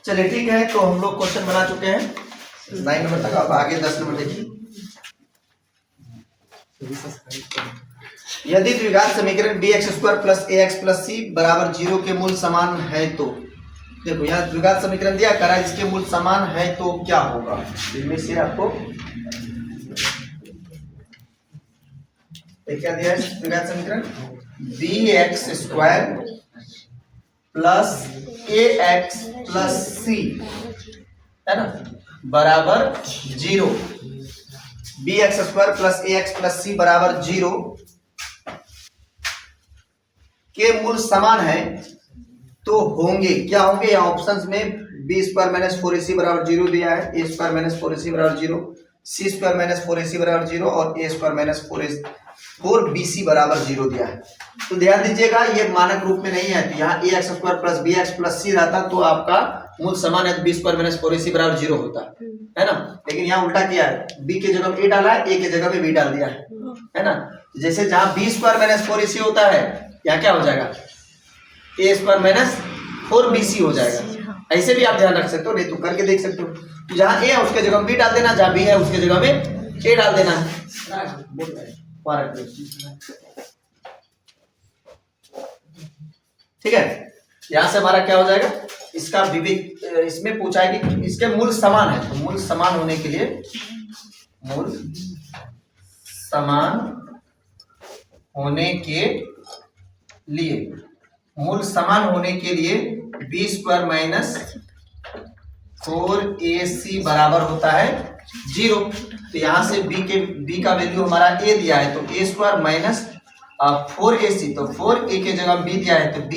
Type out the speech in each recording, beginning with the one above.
चलिए ठीक है, तो हम लोग क्वेश्चन बना चुके हैं 9 नंबर तक। अब आगे 10 नंबर देखिए। यदि द्विघात समीकरण bx² plus ax plus c बराबर 0 के मूल समान है तो देखो यहाँ द्विघात समीकरण दिया करा, इसके मूल समान है तो क्या होगा। इनमें से आपको क्या दिया है द्विघात समीकरण bx² plus ax plus c है ना बराबर 0। bx² plus ax plus c बराबर 0 के मूल समान है तो होंगे क्या होंगे। यहाँ ऑप्शंस में b² माइनस 4ac बराबर 0 दिया है, a² माइनस 4ac बराबर 0, c² माइनस 4ac बराबर 0 और a² माइनस 4bc बराबर 0 दिया है। तो ध्यान दीजिएगा ये मानक रूप में नहीं है, तो यहाँ ax² plus bx plus c रहता तो आपका मूल समान है, तो b² माइनस 4ac बराबर 0 होता है ना। लेकिन यहाँ उल्टा किया है, b के जगह a डाला है, a के जगह में b डाल दिया है ना। जैसे जहाँ b² माइनस 4ac होता है यहाँ क्या हो जाएगा a² माइनस 4bc हो जाएगा। ऐसे भी आप ध्यान रख सकते हो, नहीं तो करके देख सकते हो। तो जहाँ a है उसके जगह में b डाल देना, जहाँ b है उसके जगह में a डाल देना। ठीक है, यहां से हमारा क्या हो जाएगा, इसका विवेक इसमें पूछा है कि इसके मूल समान है, तो मूल समान होने के लिए b² माइनस 4ac बराबर होता है 0। तो यहां से b का वैल्यू हमारा a दिया है, तो a² माइनस 4ac, तो 4a के जगह b दिया है तो b,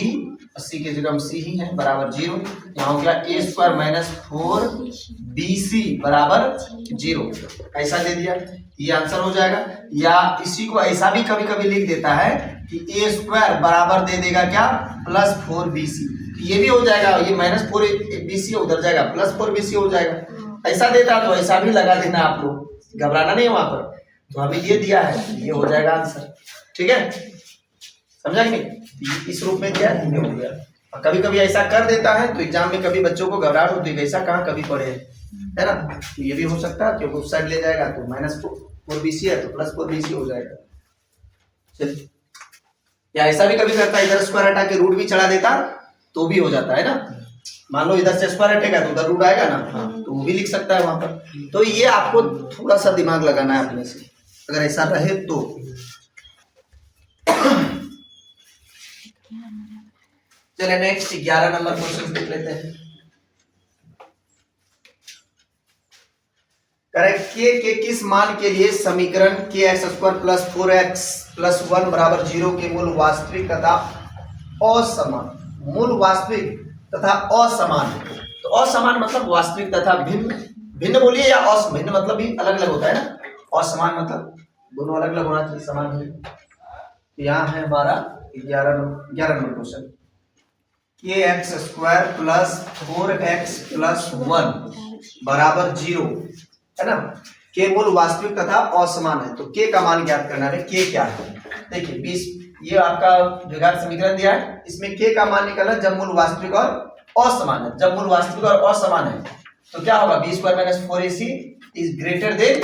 c के जगह c ही है बराबर 0। यहाँ हो गया a² माइनस 4bc बराबर 0। ऐसा दे दिया, ये आंसर हो जाएगा। या इसी को ऐसा भी कभी कभी लिख देता है कि a² बराबर दे देगा क्या प्लस 4bc, ये भी हो जाएगा। ये माइनस 4bc उधर जाएगा प्लस 4bc हो जाएगा। ऐसा देता तो ऐसा भी लगा देना, आप लोग घबराना नहीं वहां पर। तो अभी ये दिया है, ये हो जाएगा आंसर। ठीक है, समझा कि नहीं, इस रूप में दिया है, ये हो गया। और कभी कभी ऐसा कर देता है तो एग्जाम में कभी बच्चों को घबराहट होती है, ऐसा कहाँ कभी पढ़े है ना। तो ये भी हो सकता है, क्योंकि उस साइड ले जाएगा तो माइनस 4bc है तो प्लस 4bc हो जाएगा। चलिए, या ऐसा भी कभी करता है, इधर स्क्वायर हटा के रूट भी चढ़ा देता तो भी हो जाता है ना। मान लो इधर से स्क्वायर हटेगा तो उधर रूट आएगा ना, तो वो भी लिख सकता है वहां पर। तो ये आपको थोड़ा सा दिमाग लगाना है अपने से, अगर ऐसा रहे तो। चलिए नेक्स्ट 11 नंबर क्वेश्चन देख लेते हैं। करेक्ट के किस मान के लिए समीकरण kx² प्लस 4x प्लस 1 बराबर 0 के मूल वास्तविक तथा असमान, मूल वास्तविक तथा असमान। तो असमान मतलब वास्तविक तथा भिन्न, भिन्न बोलिए या भिन्न मतलब भी अलग अलग होता है ना। असमान मतलब दोनों अलग अलग होना चाहिए, समान नहीं। यहाँ है हमारा 11 number question, kx² plus 4x plus 1 बराबर 0 है ना, के मूल वास्तविक तथा असमान है। तो k का मान ज्ञात करना है। k क्या है, देखिए 20, ये आपका द्विघात समीकरण दिया है, इसमें k का मान निकालना जब मूल वास्तविक और असमान है। जब मूल वास्तविक और असमान है तो क्या होगा, b² minus 4ac is greater than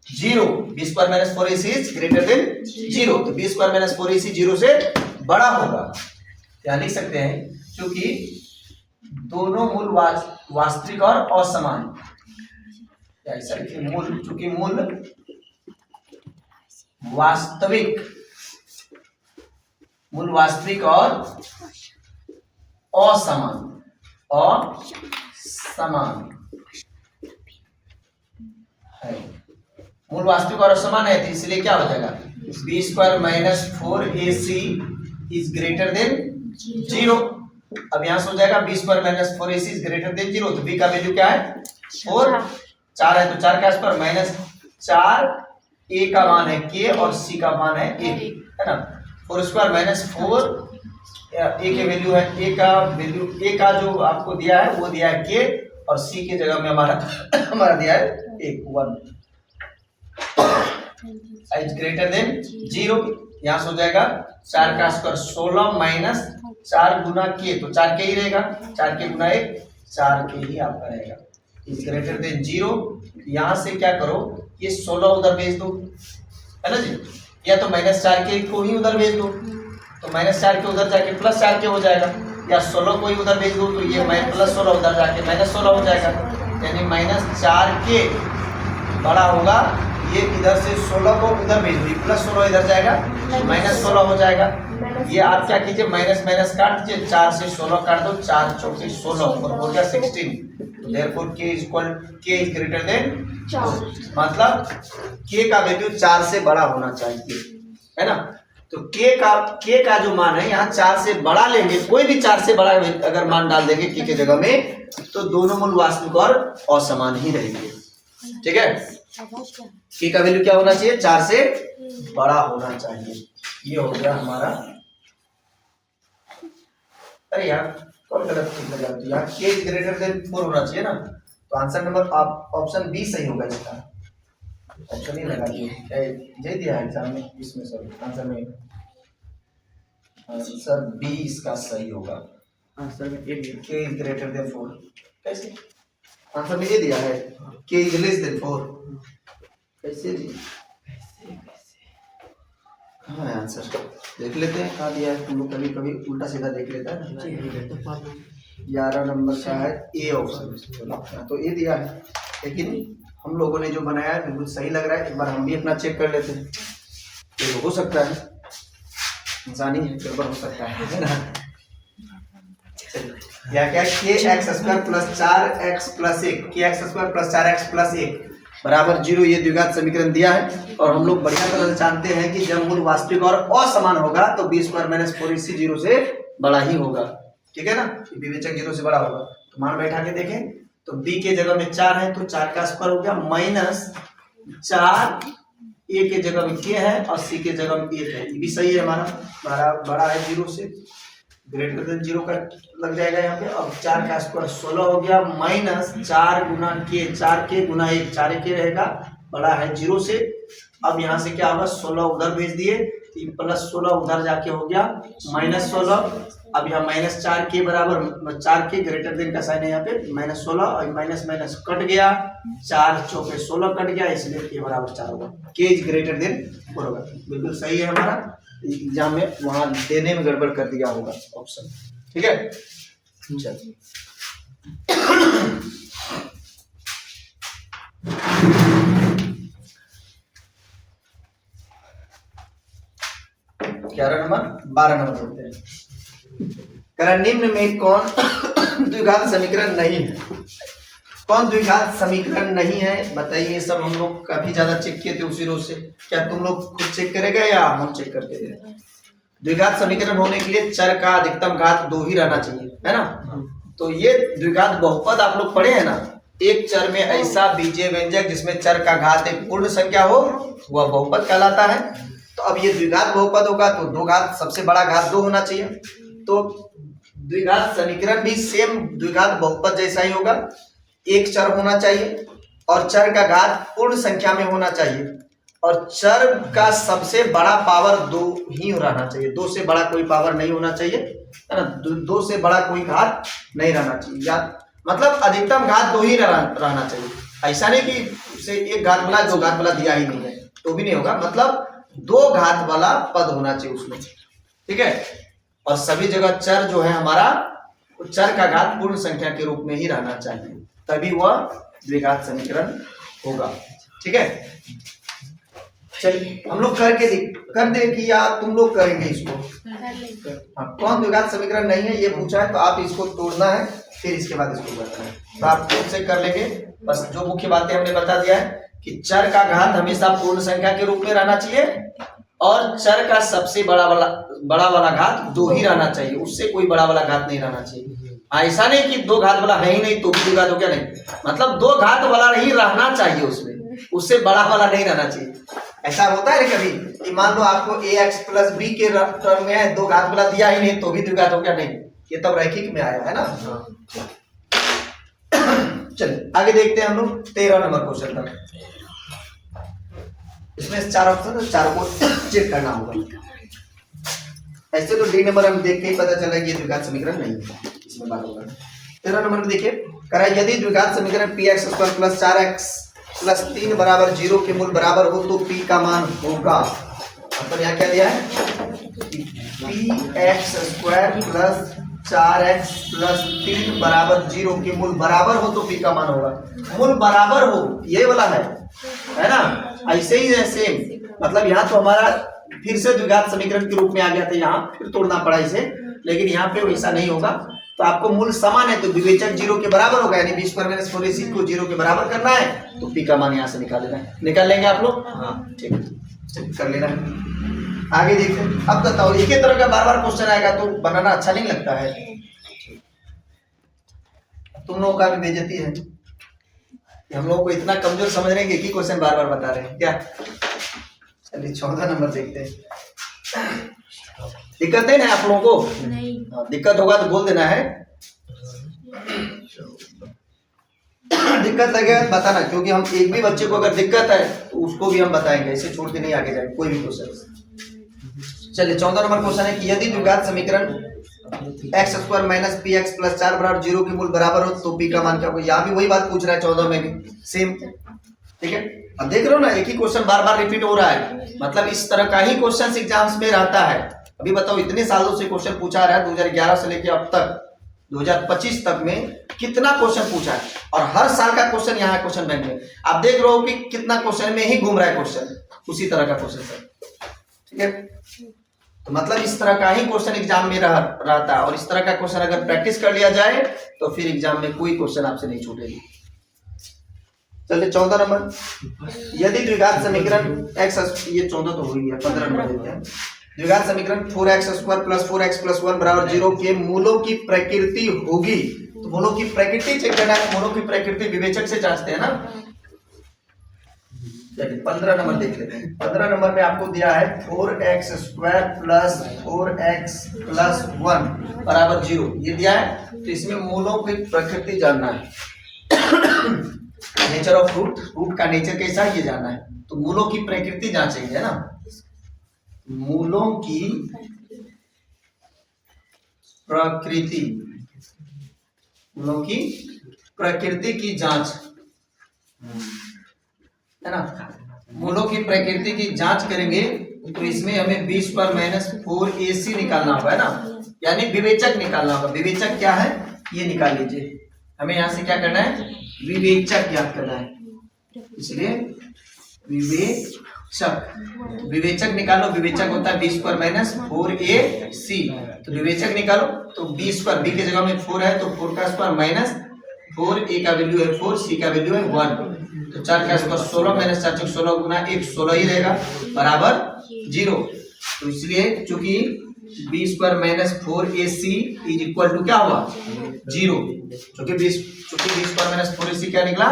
0, b² minus 4ac is greater than 0, तो b² माइनस 4ac 0 से बड़ा होगा। क्या लिख सकते हैं, क्योंकि दोनों मूल वास्तविक और असमान, ऐसा लिखिए मूल, चूंकि मूल वास्तविक और असमान है, मूल वास्तविक और असमान है, तो इसलिए क्या हो जाएगा, b² minus 4ac is greater than 0। अब यहां से हो जाएगा b² minus 4ac is greater than 0, तो b का वैल्यू क्या है 4, 4 है तो 4 का स्क्वायर माइनस 4, a का मान है k और c का मान है a है ना। 4² माइनस 4, a के वैल्यू है, a का जो आपको दिया है वो दिया है k, और c के जगह में हमारा दिया है 1 इज ग्रेटर देन 0। यहाँ से हो जाएगा 4 का स्क्वायर 16 माइनस 4 गुना k, तो 4 k ही रहेगा, 4 k गुना 1 4 के ही आपका रहेगा। इज ग्रेटर देन 0, यहाँ से क्या करो, ये 16 उधर भेज दो, है ना जी, या तो -4 के को ही उधर भेज दो, तो -4 के उधर जाके +4 के हो जाएगा, या 16 को ही उधर भेज दो, तो ये +16 उधर जाके -16 हो जाएगा, यानी -4 के बड़ा होगा, ये इधर से 16 को उधर भेज दो, +16 इधर जाएगा, -16 हो जाएगा। ये आप क्या कीजिए, माइनस माइनस काट दीजिए, 4 से 16 काट दो, 4 चौके 16 और हो गया 16। Therefore k is greater than 4, मतलब k का वैल्यू 4 से बड़ा होना चाहिए, है ना। तो k का जो मान है यहाँ 4 से बड़ा लेंगे, कोई भी 4 से बड़ा अगर मान डाल देंगे k के जगह में, तो दोनों मूल वास्तविक और असमान ही रहेंगे, ठीक है। k का वैल्यू क्या होना चाहिए, 4 से बड़ा होना चाहिए। ये हो गया हमारा, अरे यार कौन गलत चीज लगा दी यार, k इज ग्रेटर देन 4 होना चाहिए ना, तो आंसर नंबर ऑप्शन बी सही होगा इसका, ऑप्शन ही लगा दिए, ये दिया है एग्जाम में, इसमें सर आंसर में आंसर बी इसका सही होगा, आंसर में k इज ग्रेटर देन 4, कैसे आंसर में ये दिया है k इज लेस देन 4, कैसे जी, हाँ आंसर देख लेते हैं कहाँ दिया है, तुम लोग कभी कभी उल्टा सीधा देख लेता है ना। 11 नंबर का है ए ऑप्शन, तो ए दिया है, लेकिन हम लोगों ने जो बनाया है बिल्कुल सही लग रहा है, एक बार हम भी अपना चेक कर लेते हैं, तो हो सकता है इंसानी है, गड़बड़ हो सकता है ना। या क्या, k² + 4x + 1, k² + 4x + 1 बराबर 0, ये द्विघात समीकरण दिया है। और हम लोग बढ़िया तरह से जानते हैं कि जब मूल वास्तविक और असमान होगा तो b² - 4ac 0 से बड़ा ही होगा, ठीक है ना, विवेचक 0 से बड़ा होगा। तो मान बैठा के देखें, तो b के जगह में 4 है तो 4 का स्क्वायर हो गया, -4 a के जगह में k है और c के जगह में 1 है, ये भी सही है हमारा, बड़ा है 0 से, ग्रेटर देन 0 का लग जाएगा यहाँ पे। अब 4 का स्क्वायर 16 हो गया, -4 गुना k, 4k गुना 1, 4k रहेगा, बड़ा है 0 से। अब यहाँ से क्या होगा, 16 उधर भेज दिए, +16 उधर जाके हो गया -16। अब यहाँ -4k बराबर 4k ग्रेटर देन का साइन है यहाँ पे, -16 और माइनस माइनस कट गया, 4 चौके 16 कट गया, इसलिए k बराबर 4 होगा, k इज ग्रेटर देन 4 होगा, बिल्कुल सही है हमारा। एग्जाम में वहां देने में गड़बड़ कर दिया होगा ऑप्शन, ठीक है। चलिए 11 नंबर 12 नंबर होते हैं। कारण निम्न में कौन द्विघात समीकरण नहीं है, कौन द्विघात समीकरण नहीं है बताइए। सब हम लोग काफी ज्यादा चेक किए थे उसी रोज से, क्या तुम लोग खुद चेक करेगा या हम चेक करके दे? द्विघात समीकरण होने के लिए चर का अधिकतम घात 2 ही रहना चाहिए, है ना। तो ये द्विघात बहुपद आप लोग पढ़े हैं ना, एक चर में ऐसा बीजीय व्यंजक जिसमें चर का घात एक पूर्ण संख्या हो वह बहुपद कहलाता है। तो अब ये द्विघात बहुपद होगा तो दो घात, सबसे बड़ा घात 2 होना चाहिए। तो द्विघात समीकरण भी सेम द्विघात बहुपद जैसा ही होगा, एक चर होना चाहिए और चर का घात पूर्ण संख्या में होना चाहिए और चर का सबसे बड़ा पावर 2 ही रहना चाहिए, 2 से बड़ा कोई पावर नहीं होना चाहिए, है ना। 2 से बड़ा कोई घात नहीं रहना चाहिए, या मतलब अधिकतम घात 2 ही रहना चाहिए। ऐसा नहीं कि उसे एक घात वाला 2 घात वाला दिया ही नहीं है तो भी नहीं होगा, मतलब 2 घात वाला पद होना चाहिए उसमें, ठीक है। और सभी जगह चर जो है हमारा, चर का घात पूर्ण संख्या के रूप में ही रहना चाहिए, तभी वह द्विघात समीकरण होगा, ठीक है। चलिए हम लोग करके कर दे कि या तुम लोग करेंगे इसको। हाँ, कौन द्विघात समीकरण नहीं है ये पूछा है तो आप इसको तोड़ना है, फिर इसके बाद इसको करना है, तो आप खुद से कर लेंगे। बस जो मुख्य बातें हमने बता दिया है कि चर का घात हमेशा पूर्ण संख्या के रूप में रहना चाहिए और चर का सबसे बड़ा वाला घात 2 ही रहना चाहिए, उससे कोई बड़ा वाला घात नहीं रहना चाहिए। ऐसा नहीं कि 2 घात वाला है ही नहीं तो भी द्विघात हो गया, नहीं, मतलब 2 घात वाला ही रहना चाहिए उसमें, उससे बड़ा वाला नहीं रहना चाहिए। ऐसा होता है कभी कि मान लो आपको ax + b के टर्म में है, 2 घात वाला दिया ही नहीं तो भी द्विघात हो गया, नहीं, ये तब रैखिक में आया है ना। चलिए आगे देखते हैं हम लोग 13 नंबर क्वेश्चन तक। इसमें 4 ऑप्शन है, 4 को चेक करना होगा। ऐसे तो डी नंबर हम देख के ही पता चला कि ये द्विघात समीकरण नहीं है, इसमें बात होगा। 13 नंबर में देखिए करा यदि द्विघात समीकरण P x square plus 4x plus 3 बराबर 0 के मूल बराबर हो तो p का मान होगा। मतलब यहाँ क्या दिया है P x square plus 4x plus 3 बराबर 0 के मूल बराबर हो तो p का मान होगा। मूल बराबर हो ये वाला है ना, ऐसे ही है सेम। मतलब यहाँ तो हमारा फिर से द्विघात समीकरण के रूप में आ गया था, यहाँ फिर तोड़ना पड़ा इसे, लेकिन यहाँ पे वैसा नहीं होगा। तो आपको मूल समान है तो विवेचक 0 के बराबर होगा, यानी b स्क्वायर माइनस 4ac को 0 के बराबर करना है तो p का मान यहाँ से निकाल लेना है। निकाल लेंगे आप लोग? हाँ ठीक है, कर लेना है। आगे देखते हैं। अब बताओ एक ही तरह का बार बार क्वेश्चन आएगा तो बनाना अच्छा नहीं लगता है, तुम लोगों का भी बेइज्जती है। हम लोगों को इतना कमजोर समझ रहे हैं कि एक ही क्वेश्चन बार बार बता रहे हैं क्या। चलिए 14 नंबर देखते हैं। दिक्कत है ना आप लोगों को? नहीं। दिक्कत होगा तो बोल देना है, दिक्कत लगेगा बताना, क्योंकि हम एक भी बच्चे को अगर दिक्कत है तो उसको भी हम बताएंगे, ऐसे छोड़ के नहीं आगे जाएंगे कोई भी क्वेश्चन। चलिए 14 नंबर क्वेश्चन है कि यदि द्विघात समीकरण x square minus P x plus 4 बराबर 0 के मूल बराबर हो तो p का मान क्या होगा। यहाँ भी वही बात पूछ रहा है 14 में भी सेम, ठीक है। अब देख रहे हो ना एक ही क्वेश्चन बार बार रिपीट हो रहा है, मतलब इस तरह का ही क्वेश्चन एग्जाम्स में रहता है। अभी बताओ इतने सालों से क्वेश्चन पूछा रहा है, 2011 से लेके अब तक 2025 तक में कितना क्वेश्चन पूछा है, और हर साल का क्वेश्चन यहाँ क्वेश्चन बैंक में आप देख रहे हो कि कितना क्वेश्चन में ही घूम रहा है क्वेश्चन, उसी तरह का क्वेश्चन सर, ठीक है। तो मतलब इस तरह का ही क्वेश्चन एग्जाम में रहता है, और इस तरह का क्वेश्चन अगर प्रैक्टिस कर लिया जाए तो फिर एग्जाम में कोई क्वेश्चन आपसे नहीं छूटेगी। चलिए 14 नंबर यदि द्विघात समीकरण x, ये 14 तो हो गया, 15 नंबर देते हैं। द्विघात समीकरण 4x square plus 4x plus 1 बराबर 0 के मूलों की प्रकृति होगी। तो मूलों की प्रकृति चेक करना है, मूलों की प्रकृति विवेचक से जांचते हैं ना। चलिए 15 नंबर देख लेते हैं। 15 नंबर में आपको दिया है 4x square plus 4x plus 1 बराबर 0, ये दिया है। तो इसमें मूलों की प्रकृति जानना है, नेचर ऑफ रूट, रूट का नेचर कैसा है ये जानना है। तो मूलों की प्रकृति जांचेंगे ना, मूलों की प्रकृति, मूलों की प्रकृति की जांच है ना। मूलों की प्रकृति की जांच करेंगे तो इसमें हमें b स्क्वायर माइनस 4ac निकालना होगा, है ना, यानी विवेचक निकालना होगा। विवेचक क्या है ये निकाल लीजिए, हमें यहां से क्या करना है विवेचक याद करना है, इसलिए विवेचक, विवेचक निकालो। विवेचक होता है b स्क्वायर माइनस 4ac, तो विवेचक निकालो। तो b स्क्वायर, b की जगह में 4 है तो 4 का स्क्वायर माइनस 4a का वैल्यू है 4, c का वैल्यू है 1, तो 4 का स्क्वायर 16 माइनस 4 16 गुना 1 16 ही रहेगा बराबर 0। तो इसलिए चूंकि b square minus 4ac is equal to क्या हुआ 0, क्योंकि b स्क्वायर माइनस 4ac क्या निकला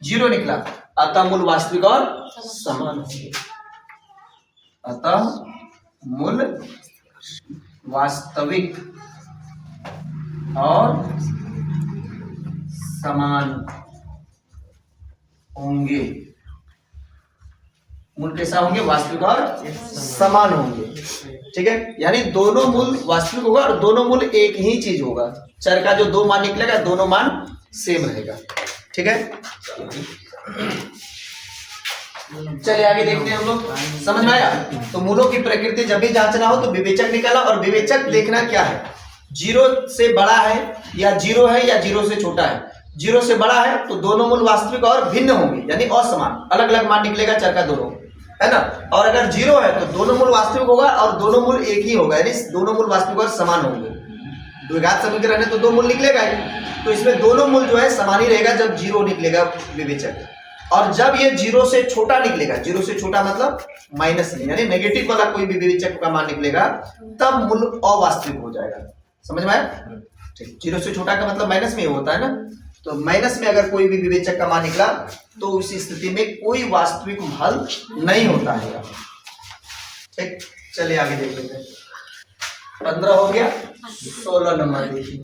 0 निकला। अतः मूल वास्तविक और समान होंगे, अतः मूल वास्तविक और समान होंगे। मूल कैसा होंगे वास्तविक और समान होंगे, ठीक है। यानी दोनों मूल वास्तविक होगा और दोनों मूल एक ही चीज होगा। चर का जो दो मान निकलेगा दोनों मान सेम रहेगा, ठीक है। चलिए आगे देखते हैं हम लोग, समझ में आया। तो मूलों की प्रकृति जब भी जांचना हो तो विवेचक निकाला, और विवेचक देखना क्या है 0 से बड़ा है या 0 है या 0 से छोटा है। 0 से बड़ा है तो दोनों मूल वास्तविक और भिन्न होंगे, यानी असमान, अलग अलग मान निकलेगा चर का दोनों, है ना। और अगर 0 है तो दोनों मूल वास्तविक होगा और दोनों मूल एक ही होगा, यानी दोनों मूल वास्तविक और समान होंगे। द्विघात समीकरण है तो दो मूल निकलेगा ही, तो इसमें दोनों मूल जो है समान ही रहेगा जब 0 निकलेगा विवेचक। और जब ये 0 से छोटा निकलेगा, 0 से छोटा मतलब माइनस नहीं, यानी नेगेटिव वाला कोई भी विवेचक का मान निकलेगा तब मूल अवास्तविक हो जाएगा। समझ में आया? ठीक, 0 से छोटा का मतलब माइनस में होता है ना, तो माइनस में अगर कोई भी विवेचक का मान निकला तो उस स्थिति में कोई वास्तविक हल नहीं होता है। ठीक, चलिए आगे देख लेते हैं। 15 हो गया, 16 नंबर देखिए।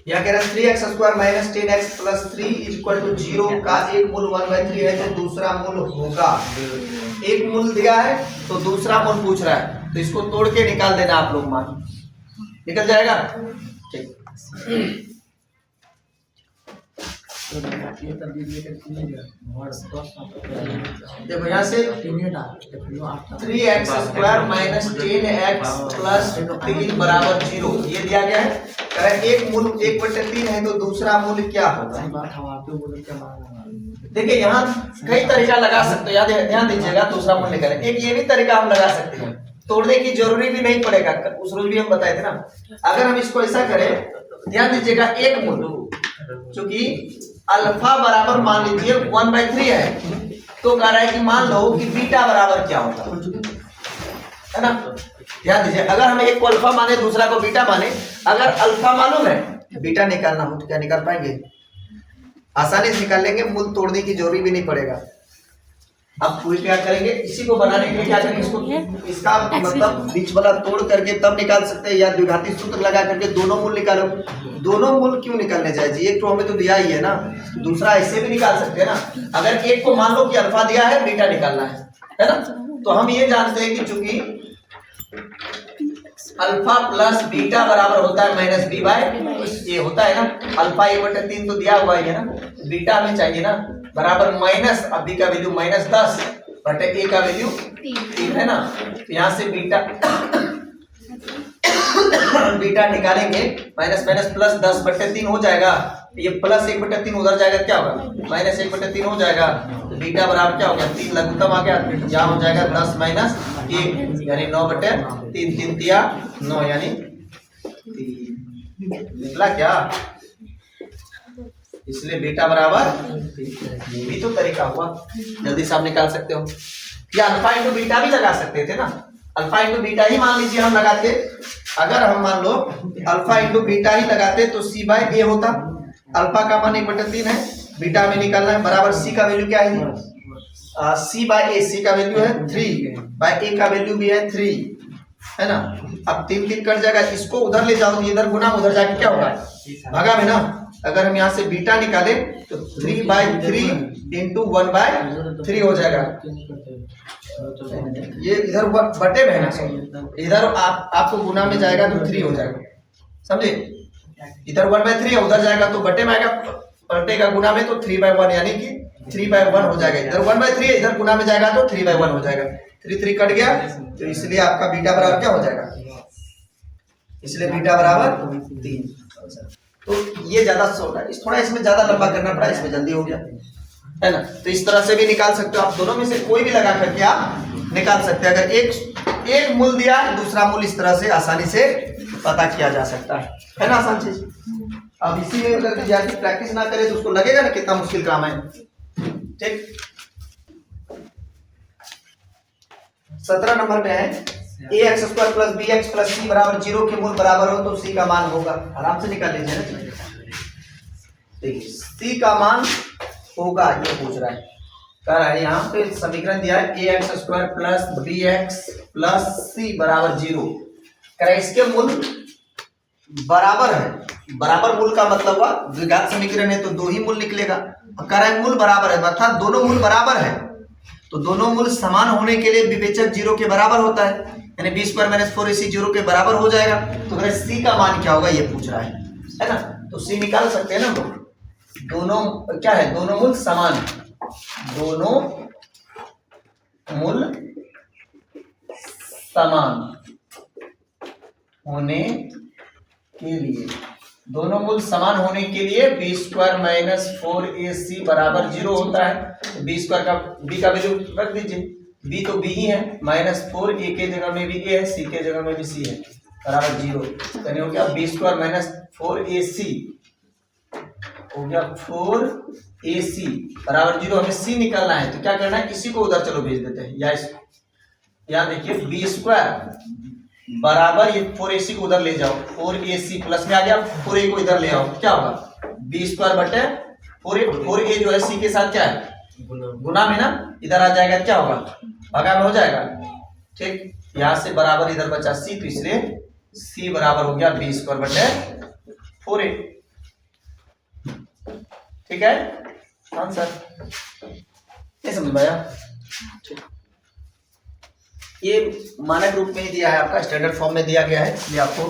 यहाँ कह रहा है 3x square minus 10x plus 3 is equal to 0 का एक मूल 1/3 है तो दूसरा मूल होगा। एक मूल दिया है तो दूसरा मूल पूछ रहा है, तो इसको तोड़ के निकाल देना आप लोग, मान निकल जाएगा। ठीक। देखो यहाँ से 3x square minus 10x plus 3 बराबर 0 ये दिया गया है। अगर एक मूल 1/3 है तो दूसरा मूल क्या होगा? देखिए यहाँ कई तरीका लगा सकते हो, ध्यान दीजिएगा। दूसरा मूल निकालें, एक ये भी तरीका हम लगा सकते हैं, तोड़ने की जरूरी भी नहीं पड़ेगा। उस रोज भी हम बताए थे ना। अगर हम इसको ऐसा करें, ध्यान दीजिएगा, एक मूल चूंकि अल्फा बराबर मान लीजिए 1/3 है, तो कह रहा है कि मान लो कि बीटा बराबर क्या होता है ना। ध्यान दीजिए, अगर हम एक को अल्फा माने दूसरा को बीटा माने, अगर अल्फा मालूम है बीटा निकालना हो तो क्या निकाल पाएंगे? आसानी से निकाल लेंगे, मूल तोड़ने की जरूरी भी नहीं पड़ेगा। अब पूरी क्या करेंगे, इसी को बनाने के लिए क्या करेंगे, इसको इसका मतलब बीच वाला तोड़ करके तब निकाल सकते हैं, या द्विघाती सूत्र लगा करके दोनों मूल निकालो। दोनों मूल क्यों निकालने चाहिए? एक तो हमें तो दिया ही है ना, दूसरा ऐसे भी निकाल सकते हैं ना। अगर एक को मान लो कि अल्फा दिया है, बीटा निकालना है ना, तो हम ये जानते हैं कि चूंकि अल्फा प्लस बीटा बराबर होता है माइनस बी बाय ये होता है ना। अल्फा 1/3 तो दिया हुआ है ना, बीटा हमें चाहिए ना बराबर माइनस, अब बी का वैल्यू -10 बटे ए का वैल्यू 3 है ना। तो यहाँ से बीटा बीटा निकालेंगे, माइनस माइनस प्लस 10/3 हो जाएगा। ये प्लस 1/3 उधर जाएगा, क्या होगा? -1/3 हो जाएगा। तो बीटा बराबर क्या हो गया? 3 लघुत्तम आ गया, यहाँ हो जाएगा 10 माइनस 1 यानी 9/3, 3 तिया 9 यानी 3 निकला क्या? इसलिए बीटा बराबर, ये भी तो तरीका हुआ, जल्दी से आप निकाल सकते हो। या अल्फा इंटू बीटा भी लगा सकते थे ना, अल्फा इंटू बीटा ही मान लीजिए हम लगाते। अगर हम मान लो अल्फा इंटू बीटा ही लगाते तो सी बाय ए होता। अल्फा का मान 1/3 है, बीटा में निकालना है, बराबर सी का वैल्यू क्या है? सी बाय ए, सी का वैल्यू है 3 बाय ए का वैल्यू भी है 3 है ना। अब 3 कट जाएगा, इसको उधर ले जाओ, इधर गुना, उधर जाके क्या होगा? भागा में ना। अगर हम यहाँ से बीटा निकाले तो 3/3 इंटू 1/3 हो जाएगा। ये इधर बटे में है ना, इधर आपको गुना में जाएगा तो 3 हो जाएगा, समझे? इधर 1/3 है, उधर जाएगा तो बटे में आएगा, बटेगा गुना में तो 3/1 यानी कि 3/1 हो जाएगा। इधर 1/3 है, इधर गुना में जाएगा तो 3/1 हो जाएगा। 3 कट गया, तो इसलिए आपका बीटा बराबर क्या हो जाएगा? इसलिए बीटा बराबर 3। तो ये ज्यादा शॉर्ट है, थोड़ा इसमें ज्यादा लंबा करना पड़ा, इसमें जल्दी हो गया है ना। तो इस तरह से भी निकाल सकते हो आप, दोनों में से कोई भी लगा करके आप निकाल सकते हैं। अगर एक मूल दिया है, दूसरा मूल इस तरह से आसानी से पता किया जा सकता है ना, आसान चीज। अब इसी में अगर विद्यार्थी प्रैक्टिस ना करे तो उसको लगेगा ना कितना मुश्किल काम है। ठीक, 17 नंबर में है ax square plus bx plus c बराबर 0 के मूल बराबर हो तो c का मान होगा। आराम से निकाल लीजिए ना। देखिए c का मान होगा, ये पूछ रहा है, कह रहा है यहाँ पे समीकरण दिया है ax square plus bx plus c बराबर 0। कह रहा है इसके मूल बराबर है। बराबर मूल का मतलब हुआ द्विघात समीकरण है तो दो ही मूल निकलेगा। कह रहा है मूल बराबर है, अर्थात दोनों मूल बराबर है, तो दोनों मूल समान होने के लिए विवेचक 0 के बराबर होता है, यानी b स्क्वायर माइनस 4ac 0 के बराबर हो जाएगा। तो अगर c का मान क्या होगा ये पूछ रहा है ना। तो c निकाल सकते हैं ना लोग। दोनों क्या है? दोनों मूल समान, दोनों मूल समान होने के लिए, दोनों मूल समान होने के लिए b स्क्वायर माइनस 4ac बराबर 0 होता है। तो b स्क्वायर का b का वैल्यू रख दीजिए, b तो b ही है, -4 a के जगह में भी a है, c के जगह में भी c है, बराबर 0। यानी हो गया b स्क्वायर माइनस 4ac हो गया 4ac बराबर 0। हमें c निकालना है तो क्या करना है, इसी को उधर चलो भेज देते हैं, या यहाँ देखिए b स्क्वायर बराबर ये 4ac को उधर ले जाओ, 4ac प्लस में आ गया, 4a को इधर ले आओ, क्या होगा? b स्क्वायर बटे 4a जो है c के साथ क्या है? गुना में ना, इधर आ जाएगा, क्या होगा? भागा में हो जाएगा। ठीक, यहाँ से बराबर इधर बचा c, तो इसलिए c बराबर हो गया b स्क्वायर बटे 4a। ठीक है आंसर, ये समझ में आया? ये मानक रूप में ही दिया है, आपका स्टैंडर्ड फॉर्म में दिया गया है, इसलिए आपको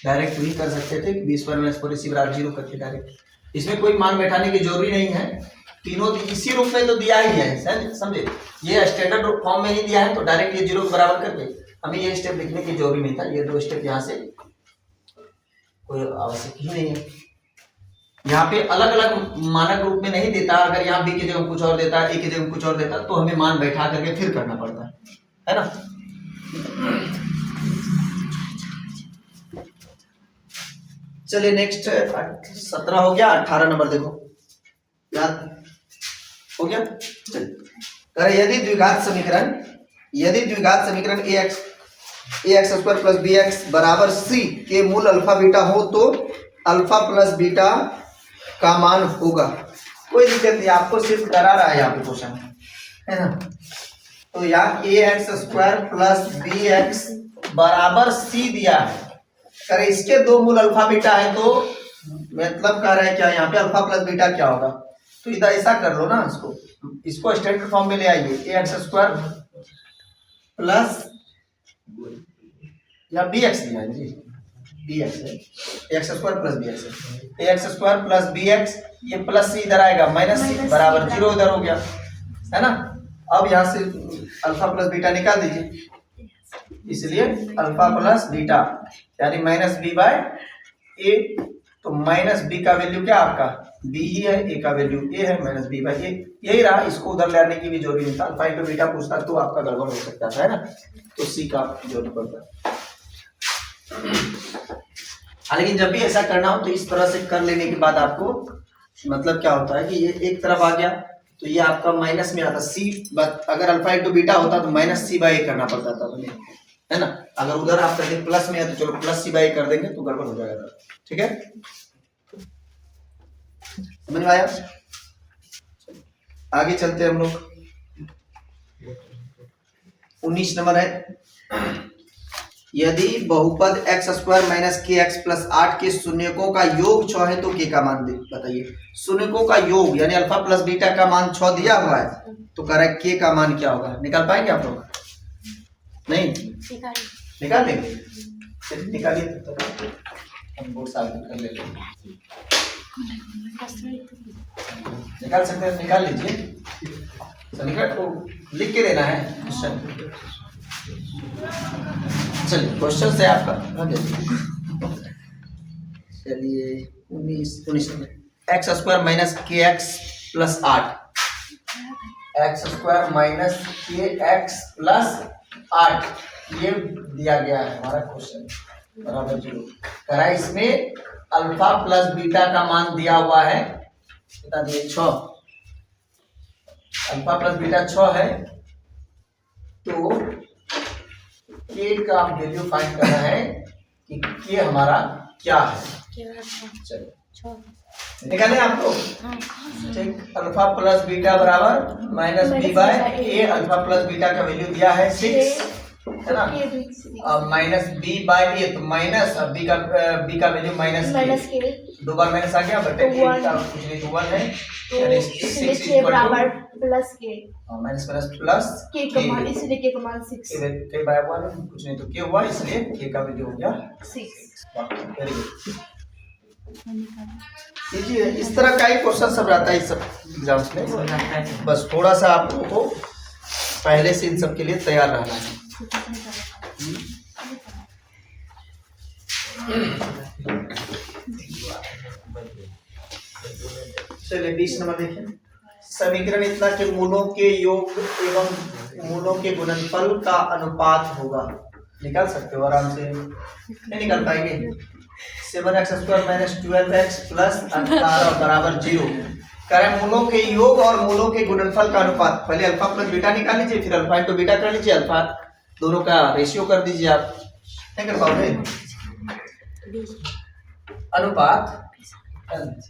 डायरेक्ट भी कर सकते थे, बी स्क्वायर माइनस 4ac बराबर 0 करके डायरेक्ट। इसमें कोई मान बैठाने की जरूरी नहीं है, तीनों इसी रूप में तो दिया ही है, समझे। ये स्टैंडर्ड फॉर्म में ही दिया है, तो डायरेक्ट ये 0 के बराबर करके हमें ये स्टेप लिखने की जरूरी नहीं था। ये 2 स्टेप यहाँ से कोई आवश्यक ही नहीं है। यहाँ पे अलग अलग मानक रूप में नहीं देता, अगर यहाँ बी की जगह कुछ और देता है, ए की जगह कुछ और देता, तो हमें मान बैठा करके फिर करना पड़ता है ना। चलिए नेक्स्ट 17 हो गया, 18 नंबर देखो, याद हो गया। चलिए यदि द्विघात समीकरण ax स्क्वायर प्लस bx बराबर c के मूल अल्फा बीटा हो तो अल्फा प्लस बीटा का मान होगा। कोई दिक्कत नहीं, आपको सिर्फ करा रहा है यहाँ पे क्वेश्चन, है ना। तो यहाँ ax स्क्वायर प्लस bx बराबर c दिया है, अरे इसके 2 मूल अल्फा बीटा है, तो मतलब कह रहा है क्या यहाँ पे अल्फा प्लस बीटा क्या होगा। तो इधर ऐसा कर लो ना, इसको स्टैंडर्ड फॉर्म में ले आइए, ax स्क्वायर प्लस या bx लिया है जी, bx है, एक्स स्क्वायर प्लस bx है, ax स्क्वायर प्लस bx, ये प्लस c इधर आएगा माइनस c बराबर 0 इधर हो गया, है ना। अब यहाँ से अल्फा प्लस बीटा निकाल दीजिए, इसलिए अल्फा प्लस बीटा यानी माइनस बी बाय ए। तो माइनस बी का वैल्यू क्या आपका बी ही है, ए का वैल्यू ए है, माइनस बी बाय ए यही रहा। इसको उधर ले आने की भी जरूरी नहीं था, अल्फा इंटू बीटा पूछता तो आपका गड़बड़ हो सकता था, है ना। तो सी का जरूरत पड़ता है। लेकिन जब भी ऐसा करना हो तो इस तरह से कर लेने के बाद आपको मतलब क्या होता है कि ये एक तरफ आ गया तो ये आपका माइनस में आता सी, अगर अल्फा इंटू बीटा होता तो माइनस सी बाई ए करना पड़ता था तुम्हें, है ना। अगर उधर आप करते प्लस में है तो चलो प्लस सी बाई कर देंगे तो गड़बड़ हो जाएगा, ठीक है। समझ में आया। आगे चलते हैं हम लोग, 19 नंबर है, यदि बहुपद एक्स स्क्वायर माइनस के एक्स प्लस 8 के शून्यकों का योग 6 है तो के का मान बताइए। शून्यकों का योग यानी अल्फा प्लस बीटा का मान 6 दिया हुआ है, तो कह रहा है के का मान क्या होगा। निकाल पाएंगे आप लोग? नहीं निकाल लेंगे, निकालिए तब तक हम बोर्ड साफ कर लेते हैं। निकाल सकते हैं, निकाल लीजिए, समीकरण को लिख के देना है क्वेश्चन। चलिए क्वेश्चन से आपका चलिए 19 एक्स स्क्वायर माइनस के x plus 8, x square minus के एक्स प्लस 8 ये दिया गया है हमारा क्वेश्चन बराबर 0 करा। इसमें अल्फा प्लस बीटा का मान दिया हुआ है, बता दिए 6, अल्फा प्लस बीटा 6 है, तो के का वैल्यू फाइंड करना है कि के हमारा क्या है। चलो निकालें आपको, ठीक। अल्फा प्लस बीटा बराबर minus B by A, alpha plus beta का वैल्यू दिया है 6, है ना। अब माइनस बी बाय ए, तो माइनस अब बी का वैल्यू माइनस के, 2 बार माइनस आ गया, बटे ए का कुछ नहीं तो 1 है, यानी 6 बराबर प्लस के माइनस माइनस प्लस के का मान, इसलिए के का मान 6 के बाय 1 कुछ नहीं तो के हुआ, इसलिए के का वैल्यू हो गया 6। Very good. इस तरह का ही क्वेश्चन सब रहता है इस सब एग्जाम्स में, बस थोड़ा सा आप लोगों को पहले से इन सब के लिए तैयार रहना है। चलिए 20 नंबर देखिए, समीकरण इतना कि मूलों के योग एवं मूलों के गुणनफल का अनुपात होगा। निकाल सकते हो आराम से, नहीं निकाल पाएंगे। 7x square minus 12x plus 18 बराबर 0 करें मूलों के योग और मूलों के गुणनफल का अनुपात। पहले अल्फा प्लस बीटा निकाल लीजिए, फिर अल्फा इंटू बीटा कर लीजिए, अल्फा दोनों का रेशियो कर दीजिए। आप नहीं कर पाओगे अनुपात,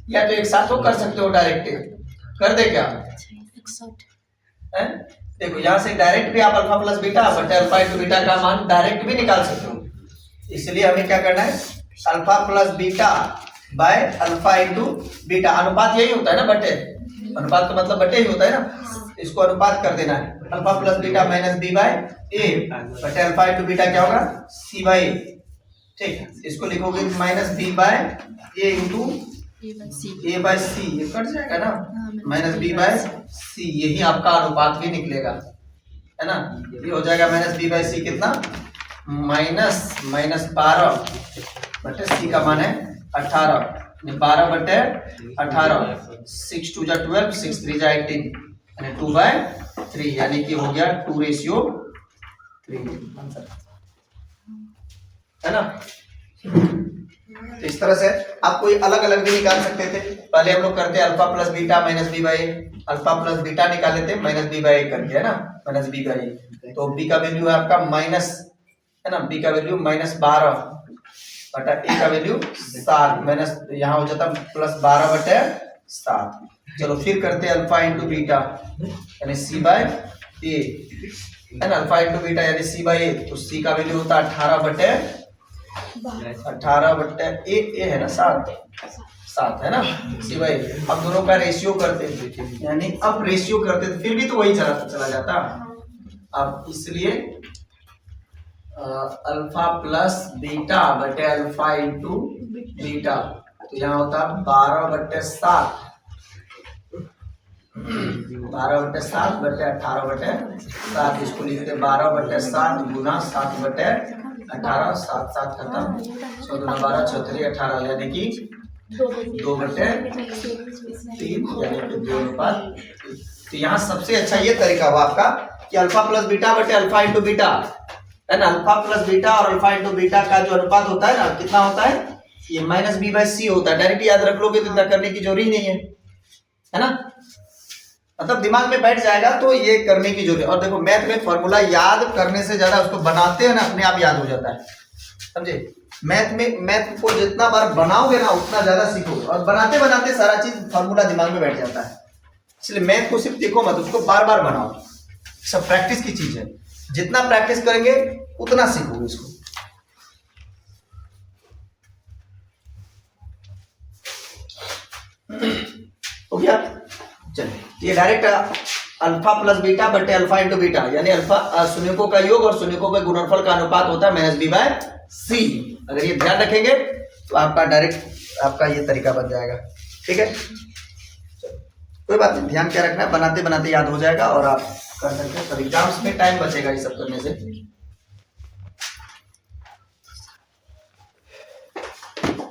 या तो एक साथ हो कर सकते हो, डायरेक्ट कर दे क्या है। देखो यहाँ से डायरेक्ट भी आप अल्फा प्लस बीटा बटे अल्फा इंटू बीटा का मान डायरेक्ट भी निकाल सकते हो, इसलिए हमें क्या करना है alpha plus beta by alpha into beta. अनुपात यही होता है ना, बटे, अनुपात का मतलब बटे ही होता है ना, इसको अनुपात कर देना है। Alpha plus beta minus B by A बटे अल्फा इंटू बीटा क्या होगा सी बाय ए, ठीक है, इसको लिखोगे minus B by A into A bye सी, ये कट जाएगा ना, माइनस बी बाय सी, यही आपका अनुपात भी निकलेगा, है ना। ये हो जाएगा माइनस बी बाय सी कितना, माइनस 12 बटे सी का मान है 18, 12 बटे 18, 6 2 जा 12, 6 3 जा 18, यानी 2/3, यानी कि हो गया 2:3, है ना। तो इस तरह से आप कोई अलग अलग भी निकाल सकते थे। पहले हम लोग करते alpha plus beta minus B by, alpha plus beta निकाल लेते माइनस बी बाई करके, है ना, माइनस बी बाई। तो बी का वैल्यू है आपका माइनस, है ना, बी का वैल्यू -12 बटा ए का वैल्यू 7, माइनस यहाँ हो जाता प्लस 12 बटे 7। चलो फिर करते हैं अल्फा इंटू बीटा यानी सी बाय ए, है ना, अल्फा इंटू बीटा यानी सी बाय ए, तो सी का वैल्यू होता है 18 बटे ए है ना 7 है ना, सी बाय। अब दोनों का रेशियो करते थे, यानी अब रेशियो करते थे फिर भी तो वही चला जाता। अब इसलिए अल्फा प्लस बीटा बटे अल्फा इंटू बीटा, तो यहाँ होता है 12 बटे 7, 12 बटे 7 बटे 18 बटे 7, इसको लिखते 12 बटे 7 गुना 7 बटे 18, 7 7 खत्म, 14 12 34 18, यानी कि 2 बटे 3, यानी कि 2:3। तो यहाँ सबसे अच्छा ये तरीका हुआ आपका कि अल्फा प्लस बीटा बटे अल्फा इंटू बीटा, है ना, अल्फा प्लस बीटा और अल्फा इंटू बीटा का जो अनुपात होता है ना, कितना होता है, ये माइनस बी बाई सी होता है। डायरेक्ट याद रख लोगे तो इतना करने की जरूरी नहीं है ना, मतलब दिमाग में बैठ जाएगा तो ये करने की जरूरत। और देखो मैथ में फॉर्मूला याद करने से ज्यादा उसको बनाते हैं ना, अपने आप याद हो जाता है, समझे। मैथ को जितना बार बनाओगे ना उतना ज्यादा सीखोगे, और बनाते बनाते सारा चीज फॉर्मूला दिमाग में बैठ जाता है। इसलिए मैथ को सिर्फ देखो मत, उसको बार बार बनाओ, सब प्रैक्टिस की चीज है। जितना प्रैक्टिस करेंगे उतना सीखोगे इसको। हो गया, चलिए ये डायरेक्ट अल्फा प्लस बीटा बटे अल्फा इंटू बीटा, यानी अल्फा शून्यकों का योग और शून्यकों के गुणनफल का अनुपात होता है माइनस बी बाय सी। अगर ये ध्यान रखेंगे तो आपका डायरेक्ट आपका ये तरीका बन जाएगा, ठीक है। कोई बात नहीं, ध्यान क्या रखना है, बनाते बनाते याद हो जाएगा और आप कर सकते हैं। एग्जाम्स में टाइम बचेगा ये सब करने से।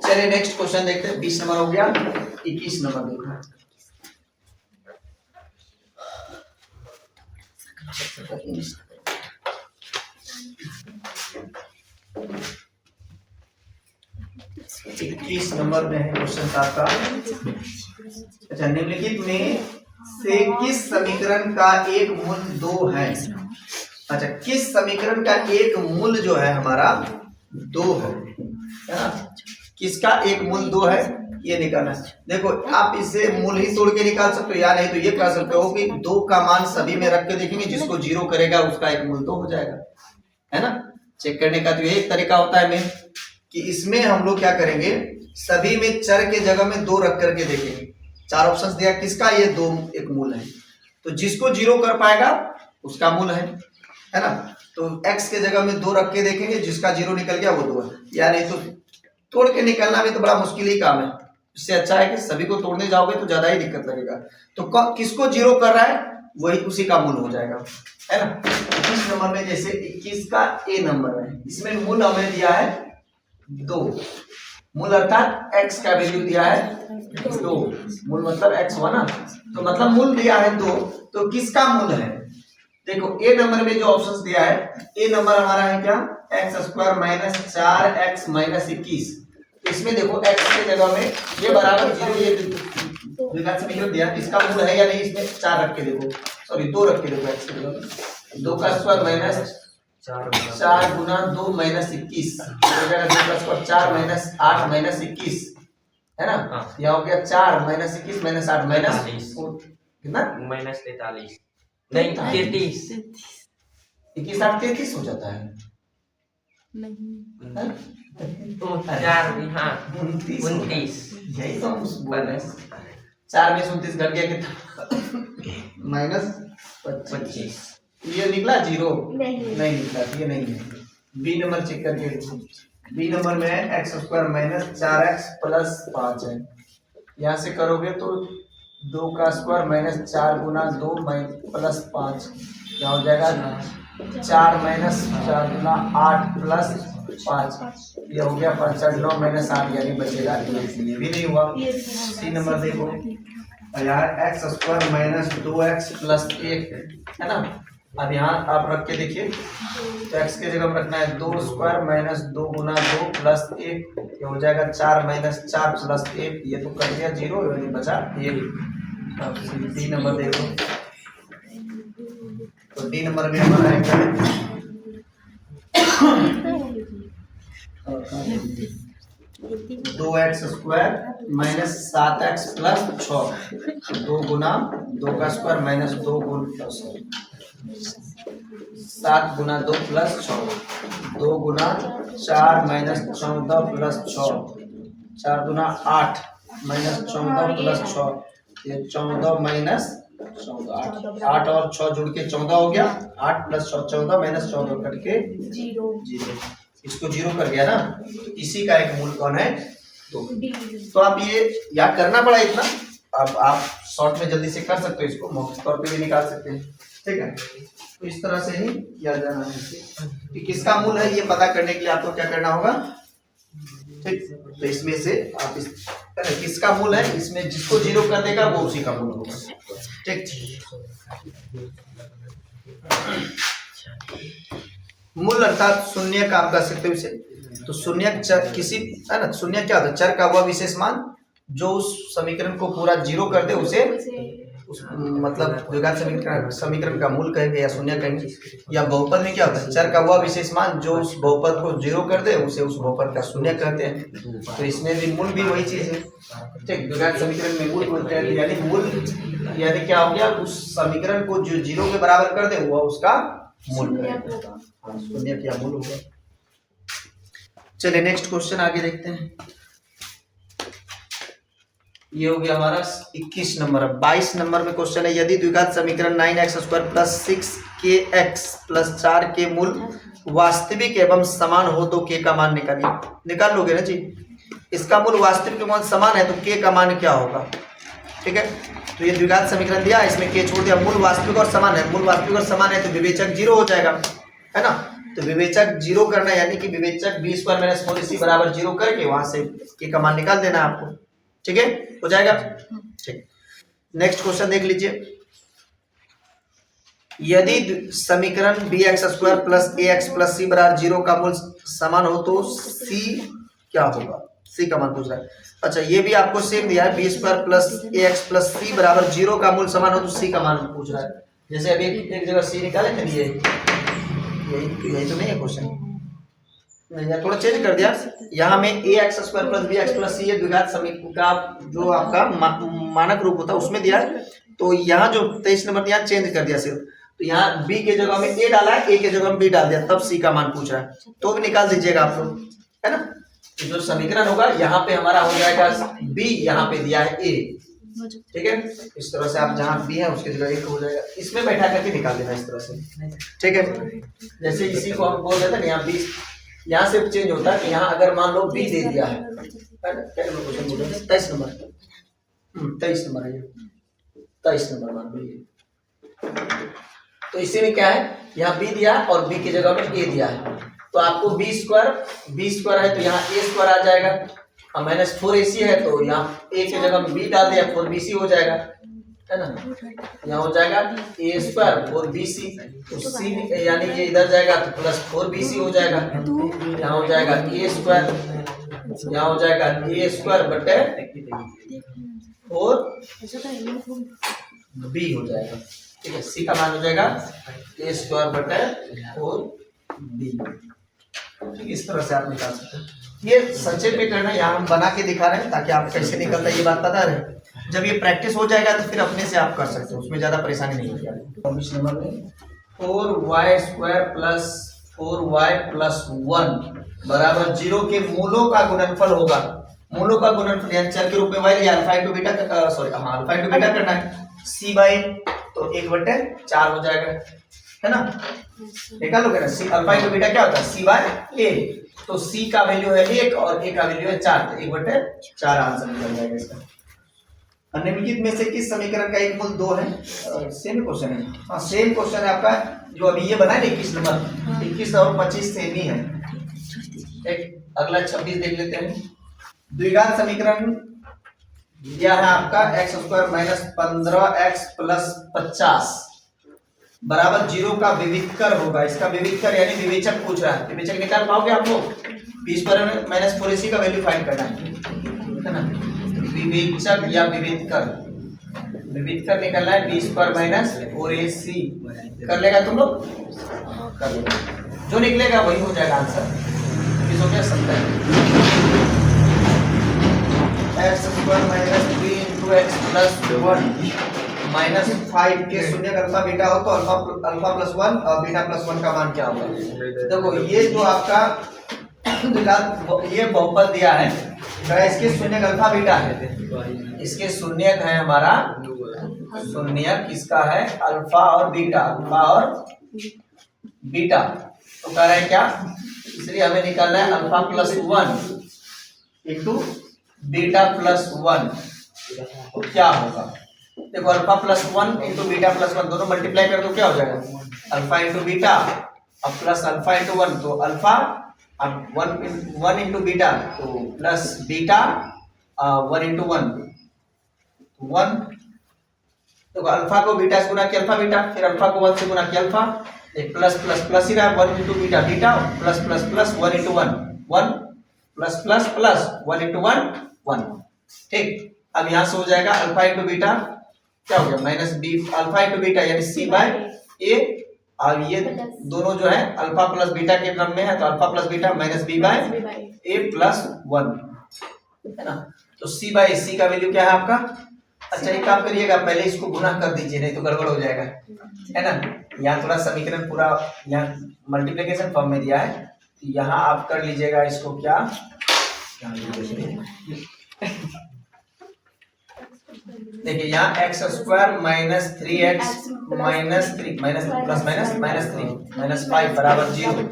चलिए नेक्स्ट क्वेश्चन देखते हैं। 20 नंबर हो गया, 21 नंबर देखना। इक्कीस नंबर में है क्वेश्चन आपका। अच्छा, निम्नलिखित में से किस समीकरण का एक मूल 2 है। अच्छा, किस समीकरण का एक मूल जो है हमारा 2 है ना, किसका एक मूल 2 है ये निकालना है। देखो आप इसे मूल ही तोड़ के निकाल सकते हो, या नहीं तो ये कह सकते हो कि 2 का मान सभी में रख के देखेंगे, जिसको 0 करेगा उसका एक मूल 2 हो जाएगा, है ना। चेक करने का तो यही एक तरीका होता है में कि इसमें हम लोग क्या करेंगे, सभी में चर के जगह में 2 रख करके देखेंगे। 4 ऑप्शंस दिया, किसका ये 2 एक मूल है, तो जिसको 0 कर पाएगा उसका मूल है ना। तो x के जगह में 2 रख के देखेंगे, जिसका 0 निकल गया वो 2 है। या नहीं तो तोड़ के निकलना भी तो बड़ा मुश्किल ही काम है, इससे अच्छा है कि सभी को तोड़ने जाओगे तो ज्यादा ही दिक्कत लगेगा। तो किसको 0 कर रहा है वही उसी का मूल हो जाएगा, है ना। 21 नंबर में जैसे 21 का ए नंबर है, इसमें मूल हमें दिया है 2, मूल अर्थात x का वैल्यू दिया है 2, मूल मतलब x हुआ ना, तो मतलब मूल दिया है 2, तो किसका मूल है। देखो ए नंबर में जो ऑप्शंस दिया है, ए नंबर हमारा है क्या, x² - 4x - 21। इसमें देखो x के जगह में ये बराबर 0, ये विकास समीकरण दिया, इसका मूल है या नहीं, इसमें 4 रख के देखो, सॉरी 2 रख के देखो, x के जगह 2 का स्क्वायर माइनस 4 गुना 2 माइनस 21, 2 का स्क्वायर 4 माइनस 8 माइनस 21, है ना। यह हो गया 4 माइनस 21 माइनस 8 माइनस कितना, माइनस 43 नहीं 33, 21 8 33 हो जाता है नहीं, तो 4 हाँ 29, यही तो हम बोल रहे हैं। 4 में 29 घट गया कितना, माइनस 25। ये निकला 0 नहीं निकला, ये नहीं है। बी नंबर चेक करके देखो, बी नंबर में है x square minus 4x plus 5 है। यहाँ से करोगे तो 2 का स्क्वायर माइनस 4 गुना 2 प्लस 5, क्या हो जाएगा 4 माइनस 4 गुना 8 प्लस 5, ये हो गया 65, 9 माइनस 8 यानी बचेगा ये भी नहीं हुआ। सी नंबर देखो यार x square minus 2x plus 1 है ना। अब यहाँ आप रख के देखिए तो x के जगह में रखना है 2 स्क्वायर माइनस 2 गुना 2 प्लस 1, ये हो जाएगा 4 माइनस 4 प्लस 1, ये तो कर दिया 0, ये बचा 1। अब डी नंबर देखो तो डी नंबर में हमारा है 2x square minus 7x plus 6, 2 गुना 2 का स्क्वायर माइनस 2 गुना 7 गुना 2 प्लस 6, 2 गुना 4 माइनस 14 प्लस 6, 4 गुना 8 माइनस 14 प्लस 6, ये 14 माइनस 14, 8 और 6 जुड़ के 14 हो गया, 8 प्लस 6 14 माइनस 14 करके 0, इसको 0 कर गया ना। इसी का एक मूल कौन है 2। तो आप ये याद करना पड़ा इतना, अब आप शॉर्ट में जल्दी से कर सकते हो, इसको मौखिक तौर पे भी निकाल सकते हैं, ठीक है। तो इस तरह से ही किया जाना है कि किसका मूल है ये पता करने के लिए आपको क्या करना होगा, ठीक। तो इसमें से आप इस किसका मूल है, इसमें जिसको 0 कर देगा वो उसी का मूल होगा, ठीक। मूल अर्थात शून्य का आप कह सकते हो इसे। तो शून्य किसी है ना, शून्य क्या होता है, चर का वह विशेष मान जो उस समीकरण को पूरा 0 कर दे उसे उस मतलब द्विघात समीकरण का मूल कहेंगे या शून्य कहेंगे। या बहुपद में क्या होता है, चर का वह विशेष मान जो उस बहुपद को 0 कर दे उसे उस बहुपद का शून्य कहते हैं। तो इसमें भी मूल भी वही चीज है, ठीक। द्विघात समीकरण में मूल बोलते हैं, यानी मूल यानी क्या हो गया, उस समीकरण को जो 0 के बराबर कर दे वह उसका मूल होगा, शून्य क्या मूल होगा। चलिए नेक्स्ट क्वेश्चन आगे देखते हैं। ये हो गया हमारा 21 नंबर। 22 नंबर में क्वेश्चन है, यदि द्विघात समीकरण 9x square plus 6kx plus 4 के मूल वास्तविक एवं समान हो तो k का मान निकालिए। निकाल लोगे ना जी, इसका मूल वास्तविक एवं समान है तो k का मान क्या होगा, ठीक है। तो ये द्विघात समीकरण दिया, इसमें k छोड़ दिया, मूल वास्तविक और समान है, मूल वास्तविक और समान है तो विवेचक 0 हो जाएगा, है ना। तो विवेचक 0 करना यानी कि विवेचक b स्क्वायर माइनस 4ac बराबर 0 करके वहां से k का मान निकाल देना है आपको, ठीक है, हो जाएगा, ठीक। नेक्स्ट क्वेश्चन देख लीजिए, यदि समीकरण bx square plus ax plus c बराबर 0 का मूल समान हो तो c क्या होगा, c का मान पूछ रहा है। अच्छा ये भी आपको सेम दिया है, b square plus ax plus c बराबर 0 का मूल समान हो तो c का मान पूछ रहा है। जैसे अभी एक जगह c निकाले थे, यही तो नहीं है क्वेश्चन, नहीं थोड़ा चेंज कर दिया। यहाँ में ax square plus bx plus c द्विघात समीकरण का जो आपका मानक रूप होता है उसमें दिया है, तो यहाँ जो 23 नंबर दिया चेंज कर दिया सिर्फ, तो यहाँ b के जगह में a डाला है, a के जगह में b डाल दिया, तब c का मान पूछ रहा है, तो भी निकाल दीजिएगा आप लोग, है ना। तो जो समीकरण होगा यहाँ पे हमारा हो जाएगा b, यहाँ पे दिया है a, ठीक है। इस तरह से आप जहाँ b है उसकी जगह 1 हो जाएगा, इसमें बैठा करके निकाल देना इस तरह से, ठीक है। जैसे इसी को हम बोल देते हैं यहाँ 20, यहाँ से चेंज होता है कि यहाँ अगर मान लो b दे दिया है, 23 नंबर, 23 नंबर है, 23 नंबर मान लो। तो इसी में क्या है, यहाँ b दिया है और b की जगह में a दिया है, तो आपको b स्क्वायर है तो यहाँ a स्क्वायर आ जाएगा, और माइनस 4ac है तो यहाँ a की जगह में b डाल दिया 4bc हो जाएगा, है ना। यहाँ हो जाएगा a स्क्वायर 4bc, तो c यानी ये इधर जाएगा तो प्लस 4bc हो जाएगा, यहाँ हो जाएगा a स्क्वायर, यहाँ हो जाएगा a स्क्वायर बटे 4b हो जाएगा, ठीक है। c का मान हो जाएगा a स्क्वायर बटे 4b, इस तरह से आप निकाल सकते हैं। ये संक्षेप में करना, यहाँ हम बना के दिखा रहे हैं ताकि आप कैसे निकलता है ये बात पता रहे। जब ये प्रैक्टिस हो जाएगा तो फिर अपने से आप कर सकते हो, उसमें ज्यादा परेशानी नहीं होगी। 24 नंबर में 4y square plus 4y plus 1 बराबर 0 के मूलों का गुणनफल होगा। मूलों का गुणनफल यानी चर के रूप में y लिया, alpha into beta, alpha into beta करना है, c बाई तो 1/4 हो जाएगा, है ना। निकाल लोगे ना, सी अल्फा इंटू बीटा क्या होता है, c बाय a, तो सी का वैल्यू है 1 और ए का वैल्यू है 4, तो 1/4 आंसर निकल जाएगा इसका। निम्नलिखित में से किस समीकरण का एक मूल 2 है? सेम क्वेश्चन है। हाँ सेम क्वेश्चन है आपका, जो अभी ये बना है 21 नंबर, 21 और 25 सेम ही है। एक अगला 26 देख लेते हैं। द्विघात समीकरण दिया है आपका x² माइनस 15x प्लस 50 बराबर 0 का विविधकर होगा। इसका विविधकर यानी विवेचक पूछ रहा है, विवेचक निकाल पाओगे आप लोग? 20 माइनस 4ac का वैल्यू फाइंड करना है ना। विवेचक या विविधकर, विविधकर निकलना है 20 माइनस 4ac। कर लेगा तुम लोग? कर लेगा, जो निकलेगा वही हो जाएगा answer. 70 x² minus 3 into x plus 1 minus 5 के शून्य का अल्फा बीटा हो तो अल्फा प्लस 1 और बीटा प्लस 1 का मान क्या होगा? देखो ये जो आपका ये बहुपद दिया है, इसके शून्य का अल्फा बीटा है, इसके शून्यक है हमारा, शून्यक किसका है? अल्फा और बीटा, अल्फा और बीटा। तो कह रहे हैं क्या? इसलिए हमें निकालना है alpha plus 1 into beta plus 1, तो क्या होगा? देखो alpha plus 1 into beta plus 1 दोनों मल्टीप्लाई कर दो, क्या हो जाएगा? अल्फा इंटू बीटा अब प्लस अल्फा इंटू 1, तो अल्फा अब 1 इंटू बीटा तो प्लस बीटा 1 इंटू 1 1। तो अल्फा को बीटा से गुना किया अल्फा बीटा, फिर अल्फा को 1 से गुना किया अल्फा, एक प्लस प्लस प्लस ही रहा, 1 into beta beta plus plus plus 1 into 1 1 plus plus plus 1 into 1 1। ठीक, अब यहां से हो जाएगा अल्फा इंटू बीटा क्या हो गया? Minus b alpha into beta यानी सी बाय ए। अब ये दोनों जो है अल्फा प्लस बीटा के क्रम में है, तो alpha plus beta minus B by A plus 1 है ना। तो सी बाय सी का वैल्यू क्या है आपका? अच्छा एक काम करिएगा, पहले इसको गुना कर दीजिए, नहीं तो गड़बड़ हो जाएगा, है ना। यहाँ थोड़ा समीकरण पूरा यहाँ मल्टीप्लिकेशन फॉर्म में दिया है, तो यहाँ आप कर लीजिएगा इसको क्या देखिए यहाँ x² minus 3x minus 3 minus plus minus minus 3 minus 5 बराबर 0।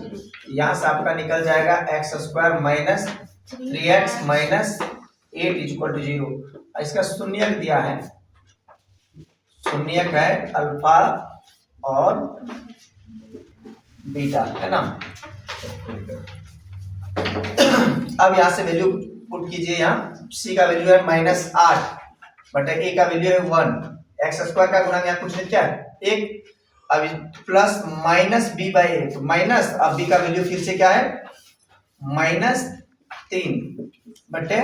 यहाँ से आपका निकल जाएगा x² minus 3x minus 8 equal to 0। इसका शून्यक दिया है, शून्यक है अल्फा और बीटा, है ना। अब यहाँ से वैल्यू पुट कीजिए, यहाँ c का वैल्यू है माइनस 8 बटे a का वैल्यू है 1, x² का गुणा यहाँ कुछ नहीं क्या है 1, अब प्लस माइनस b बाई ए, तो माइनस अब b का वैल्यू फिर से क्या है माइनस 3 बटे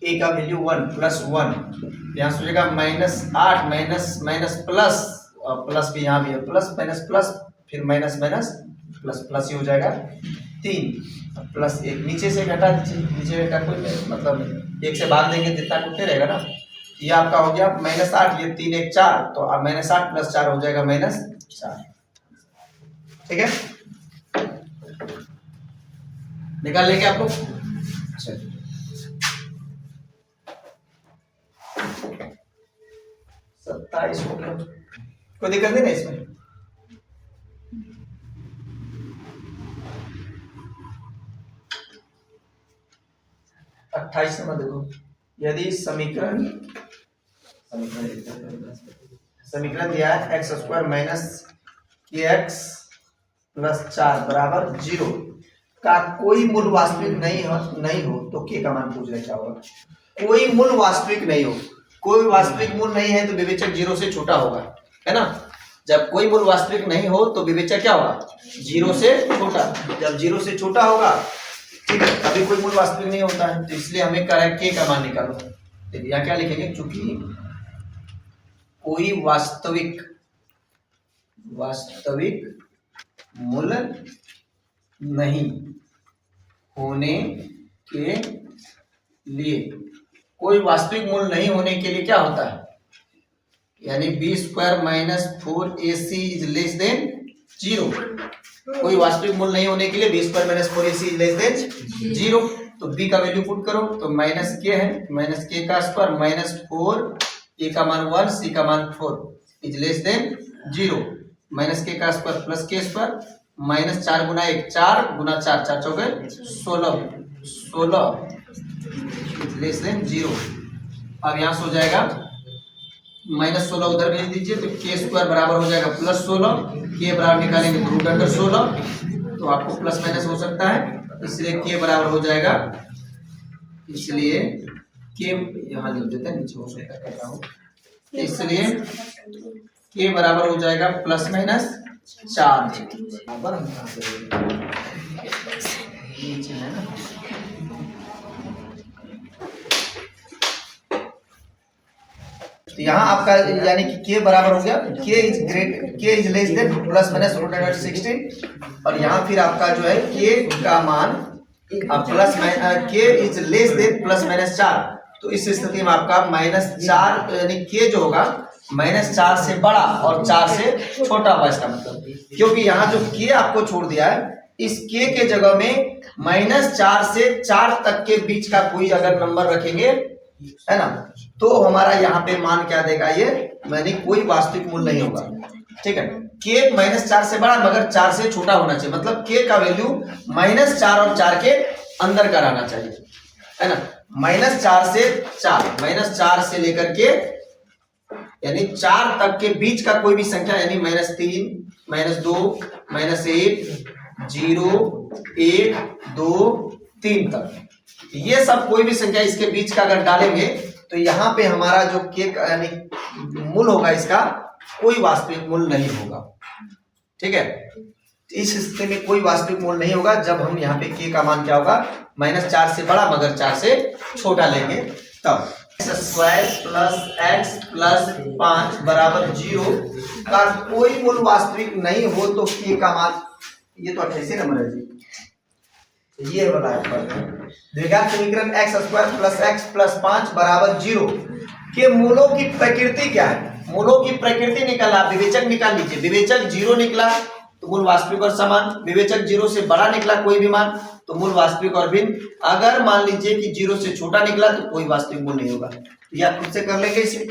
a का वैल्यू 1 प्लस 1। यहाँ सोचेगा minus 8 minus minus plus plus भी यहाँ भी है, प्लस माइनस प्लस फिर माइनस माइनस प्लस प्लस ही हो जाएगा 3 प्लस 1, नीचे से घटा दीजिए, नीचे का कोई मतलब नहीं, 1 से भाग देंगे जितना कुछ रहेगा ना। ये आपका हो गया माइनस 8, ये 3 1 4, तो अब माइनस 8 प्लस 4 हो जाएगा माइनस 4। ठीक है, निकाल लेंगे आप लोग। 27 हो गया, कोई दिक्कत नहीं ना इसमें। अट्ठाईस नंबर देखो, यदि समीकरण दिया है x² माइनस kx प्लस 4 बराबर 0 का कोई मूल वास्तविक नहीं हो तो k का मान पूछ रहे क्या होगा? कोई मूल वास्तविक नहीं हो, कोई वास्तविक मूल नहीं है तो विवेचक 0 से छोटा होगा, है ना। जब कोई मूल वास्तविक नहीं हो तो विवेचक क्या होगा? 0 से छोटा। जब 0 से छोटा होगा, ठीक है, अभी कोई मूल वास्तविक नहीं होता है, तो इसलिए हमें कह रहा है k का मान निकालो। देखिए यहाँ क्या लिखेंगे, चूंकि कोई वास्तविक मूल नहीं होने के लिए, कोई वास्तविक मूल नहीं होने के लिए क्या होता है, यानी b² minus 4ac is less then 0। कोई वास्तविक मूल नहीं होने के लिए b² minus 4ac is less then 0। तो b का वैल्यू पुट करो तो माइनस k है, माइनस k का स्क्वायर माइनस 4, a का मान 1, c का मान 4 is less then 0, minus k का square plus k square minus 4 गुना 1, 4 गुना 4, 4 चौके 16, 16 लेस देन 0। अब यहाँ से हो जाएगा माइनस 16 उधर भेज दीजिए तो के स्क्वायर बराबर हो जाएगा प्लस 16, के बराबर निकालेंगे तो रूट अंडर 16, तो आपको प्लस माइनस हो सकता है, इसलिए के बराबर हो जाएगा, इसलिए के यहाँ लिख देते हैं, नीचे हो सकता है कर रहा हूँ, इसलिए के बराबर हो जाएगा प्लस माइनस 4। बराबर हम कहाँ से नीचे है ना, तो यहाँ आपका यानी कि के बराबर हो गया k is less than plus minus root under 16, और यहाँ फिर आपका जो है के का मान प्लस के is less than plus minus 4, तो इस स्थिति में आपका माइनस 4 यानी के जो होगा माइनस 4 से बड़ा और 4 से छोटा होगा, इसका मतलब, क्योंकि यहाँ जो के आपको छोड़ दिया है, इस के जगह में माइनस 4 से 4 तक के बीच का कोई अगर नंबर रखेंगे है ना, तो हमारा यहाँ पे मान क्या देगा, ये यानी कोई वास्तविक मूल्य नहीं होगा, ठीक है। के माइनस 4 से बड़ा मगर 4 से छोटा होना चाहिए, मतलब के का वैल्यू माइनस 4 और 4 के अंदर का रहना चाहिए, है ना। माइनस 4 से 4, माइनस 4 से लेकर के यानी 4 तक के बीच का कोई भी संख्या, यानी माइनस 3, माइनस 2, माइनस 1, 0, 1, 2, 3 तक, ये सब कोई भी संख्या इसके बीच का अगर डालेंगे तो यहाँ पे हमारा जो के यानी मूल होगा इसका कोई वास्तविक मूल्य नहीं होगा, ठीक है। इस स्थिति में कोई वास्तविक मूल्य नहीं होगा जब हम यहाँ पे के का मान क्या होगा, माइनस 4 से बड़ा मगर 4 से छोटा लेंगे, तब स्क्वायर प्लस एक्स प्लस 5 बराबर 0 का कोई मूल्य वास्तविक नहीं हो तो के का मान, ये तो 28 नंबर है जी, ये वाला है द्विघात समीकरण x square plus x plus 5 बराबर 0 के मूलों की प्रकृति क्या है, मूलों की प्रकृति निकालना, विवेचक निकाल लीजिए, विवेचक 0 निकला तो मूल वास्तविक और समान, विवेचक 0 से बड़ा निकला कोई भी मान तो मूल वास्तविक और भिन्न, अगर मान लीजिए कि 0 से छोटा निकला तो कोई वास्तविक मूल नहीं होगा, या खुद से कर लेंगे इसे,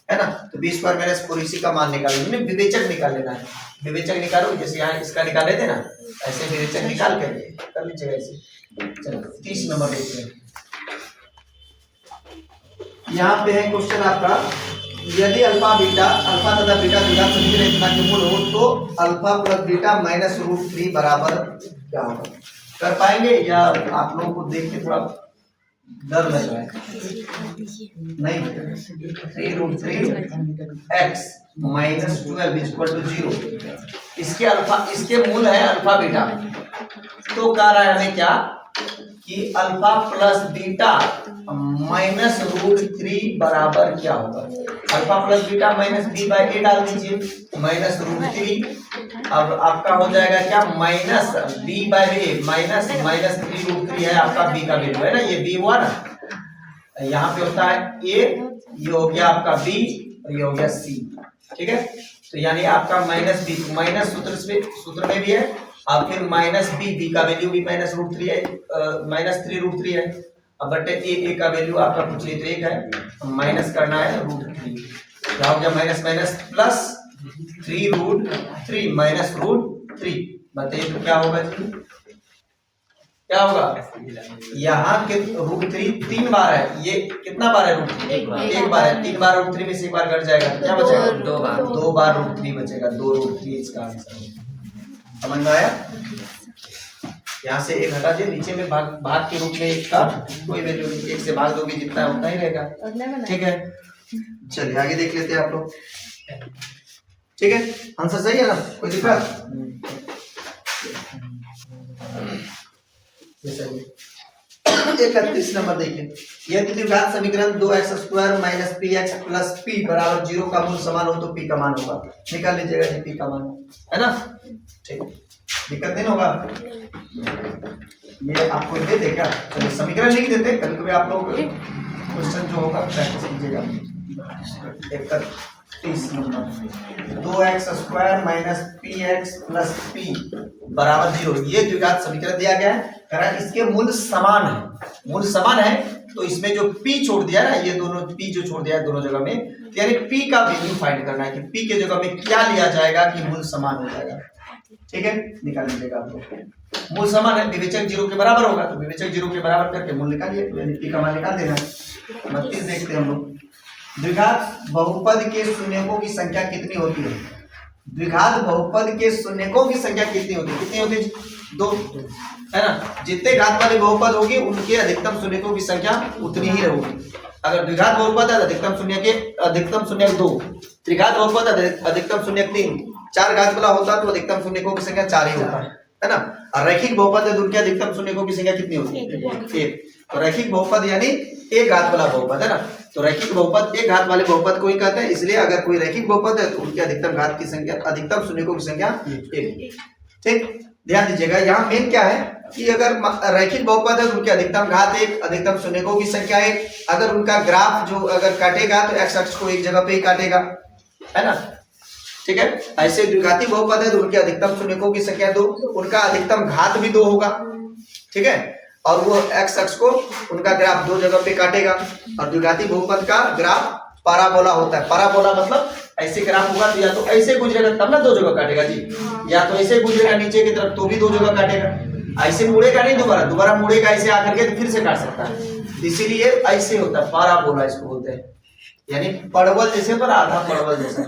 है ना। तो बी स्क्वायर माइनस 4 इसी का मान निकालेंगे, विवेचक निकाल लेना है, विवेचक निकालो, जैसे यहाँ इसका निकाल लेते ना, ऐसे विवेचक निकाल कर लीजिएगा ऐसे। चलो 30 नंबर देखते हैं, यहाँ पे है क्वेश्चन आपका, यदि अल्फा तथा बीटा द्विघात समीकरण इतना के मूल हो तो alpha plus beta minus root 3 बराबर क्या होगा, कर पाएंगे या आप लोगों को देख के थोड़ा डर लग रहा है, नहीं, 3 root 3 x minus 12 equal to 0, इसके मूल है अल्फा बीटा, तो कह रहा है हमें क्या कि alpha plus beta minus root 3 बराबर क्या होगा, alpha plus beta minus B by A डाल दीजिए माइनस रूट 3, अब आपका हो जाएगा क्या minus B by a minus 3 root 3 है आपका बी का वैल्यू, है ना, ये बी हुआ ना, यहाँ पे होता है ए, ये हो गया आपका बी और ये हो गया सी, ठीक है। तो यानी आपका माइनस बी, माइनस सूत्र में भी है, और फिर माइनस बी का वैल्यू भी माइनस रूट 3 है, माइनस 3 रूट 3 है, अब बटे ए का वैल्यू आपका कुछ नहीं तो 1 है, माइनस करना है रूट 3, क्या हो गया minus minus plus 3 root 3 minus root 3, बताइए तो क्या होगा जी, क्या होगा, यहाँ के रूट 3 3 बार है, ये कितना बार है रूट 3, एक बार है, 3 बार रूट 3 में से एक बार कट जाएगा, क्या बचेगा 2 बार रूट 3 बचेगा, 2 रूट 3 इसका आंसर है, समझ में आया। यहाँ से 1 हटा दिए, नीचे में भाग के रूप में 1 का कोई वैल्यू नहीं, 1 से भाग दोगे जितना उतना ही रहेगा, ठीक है। चलिए आगे देख लेते हैं आप लोग, ठीक है, आंसर सही है ना, कोई दिक्कत, 31 नंबर देखिए, यदि द्विघात समीकरण 2x square minus px plus p बराबर 0 का मूल समान हो तो p का मान होगा, निकाल लीजिएगा जी p का मान, है ना, ठीक, दिक्कत नहीं होगा, ये आपको दे दे क्या, चलिए समीकरण लिख देते, कभी कभी आप लोग क्वेश्चन जो होगा प्रैक्टिस कीजिएगा। 31 number 2x square minus px plus p बराबर 0, ये द्विघात समीकरण दिया गया है, कारण इसके मूल समान है, मूल समान है तो इसमें जो p छोड़ दिया ना, ये दोनों p जो छोड़ दिया है दोनों जगह में, यानी p का वैल्यू फाइंड करना है कि p के जगह में क्या लिया जाएगा कि मूल समान हो जाएगा, ठीक है, निकाल लीजिएगा आप लोग। मूल समान है, विवेचक 0 के बराबर होगा तो विवेचक 0 के बराबर करके मूल निकालिए, तो यानी पी का मान निकाल देना है। 32 देखते हैं हम लोग। द्विघात बहुपद के शून्यकों की संख्या कितनी होती है? द्विघात बहुपद के शून्यकों की संख्या कितनी होती है? कितनी होती है? 2, है ना। जितने घात वाले बहुपद होगी उनके अधिकतम शून्यकों की संख्या उतनी ही रहेगी। अगर द्विघात बहुपद है अधिकतम शून्यक 2, त्रिघात बहुपद अधिकतम शून्यक 3, 4 घात वाला होता तो अधिकतम शून्यकों की संख्या 4 ही होता है ना। और रैखिक बहुपद है तो उनके अधिकतम शून्यकों की संख्या कितनी होती है? 1। तो रैखिक बहुपद यानी एक घात वाला बहुपद है ना। तो रैखिक बहुपद एक घात वाले बहुपद को ही कहते हैं, इसलिए अगर कोई रैखिक बहुपद है तो उनके अधिकतम घात की संख्या, अधिकतम शून्यकों की संख्या 1। ठीक, ध्यान दीजिएगा। यहाँ मेन क्या है कि अगर रैखिक बहुपद है तो उनके अधिकतम घात 1, अधिकतम शून्यकों की संख्या 1। अगर उनका ग्राफ जो अगर काटेगा तो एक्स अक्ष को एक जगह पे ही काटेगा, है ना। ठीक है, ऐसे द्विघाती बहुपद है तो उनके अधिकतम शून्यकों की संख्या 2, उनका अधिकतम घात भी 2 होगा। ठीक है, और वो एक्स अक्ष को उनका ग्राफ 2 जगह पे काटेगा। और द्विघाती बहुपद का ग्राफ पैराबोला होता है। पैराबोला मतलब ऐसे ग्राफ होगा तो या तो ऐसे गुजरेगा तब ना 2 जगह काटेगा जी, या तो ऐसे गुजरेगा नीचे की तरफ तो भी 2 जगह काटेगा। ऐसे मुड़ेगा नहीं, दोबारा मुड़ेगा ऐसे आकर के तो फिर से काट सकता है। इसीलिए ऐसे होता है, पैराबोला इसको बोलते हैं, यानी परवल जैसे पर आधा परवल जैसा,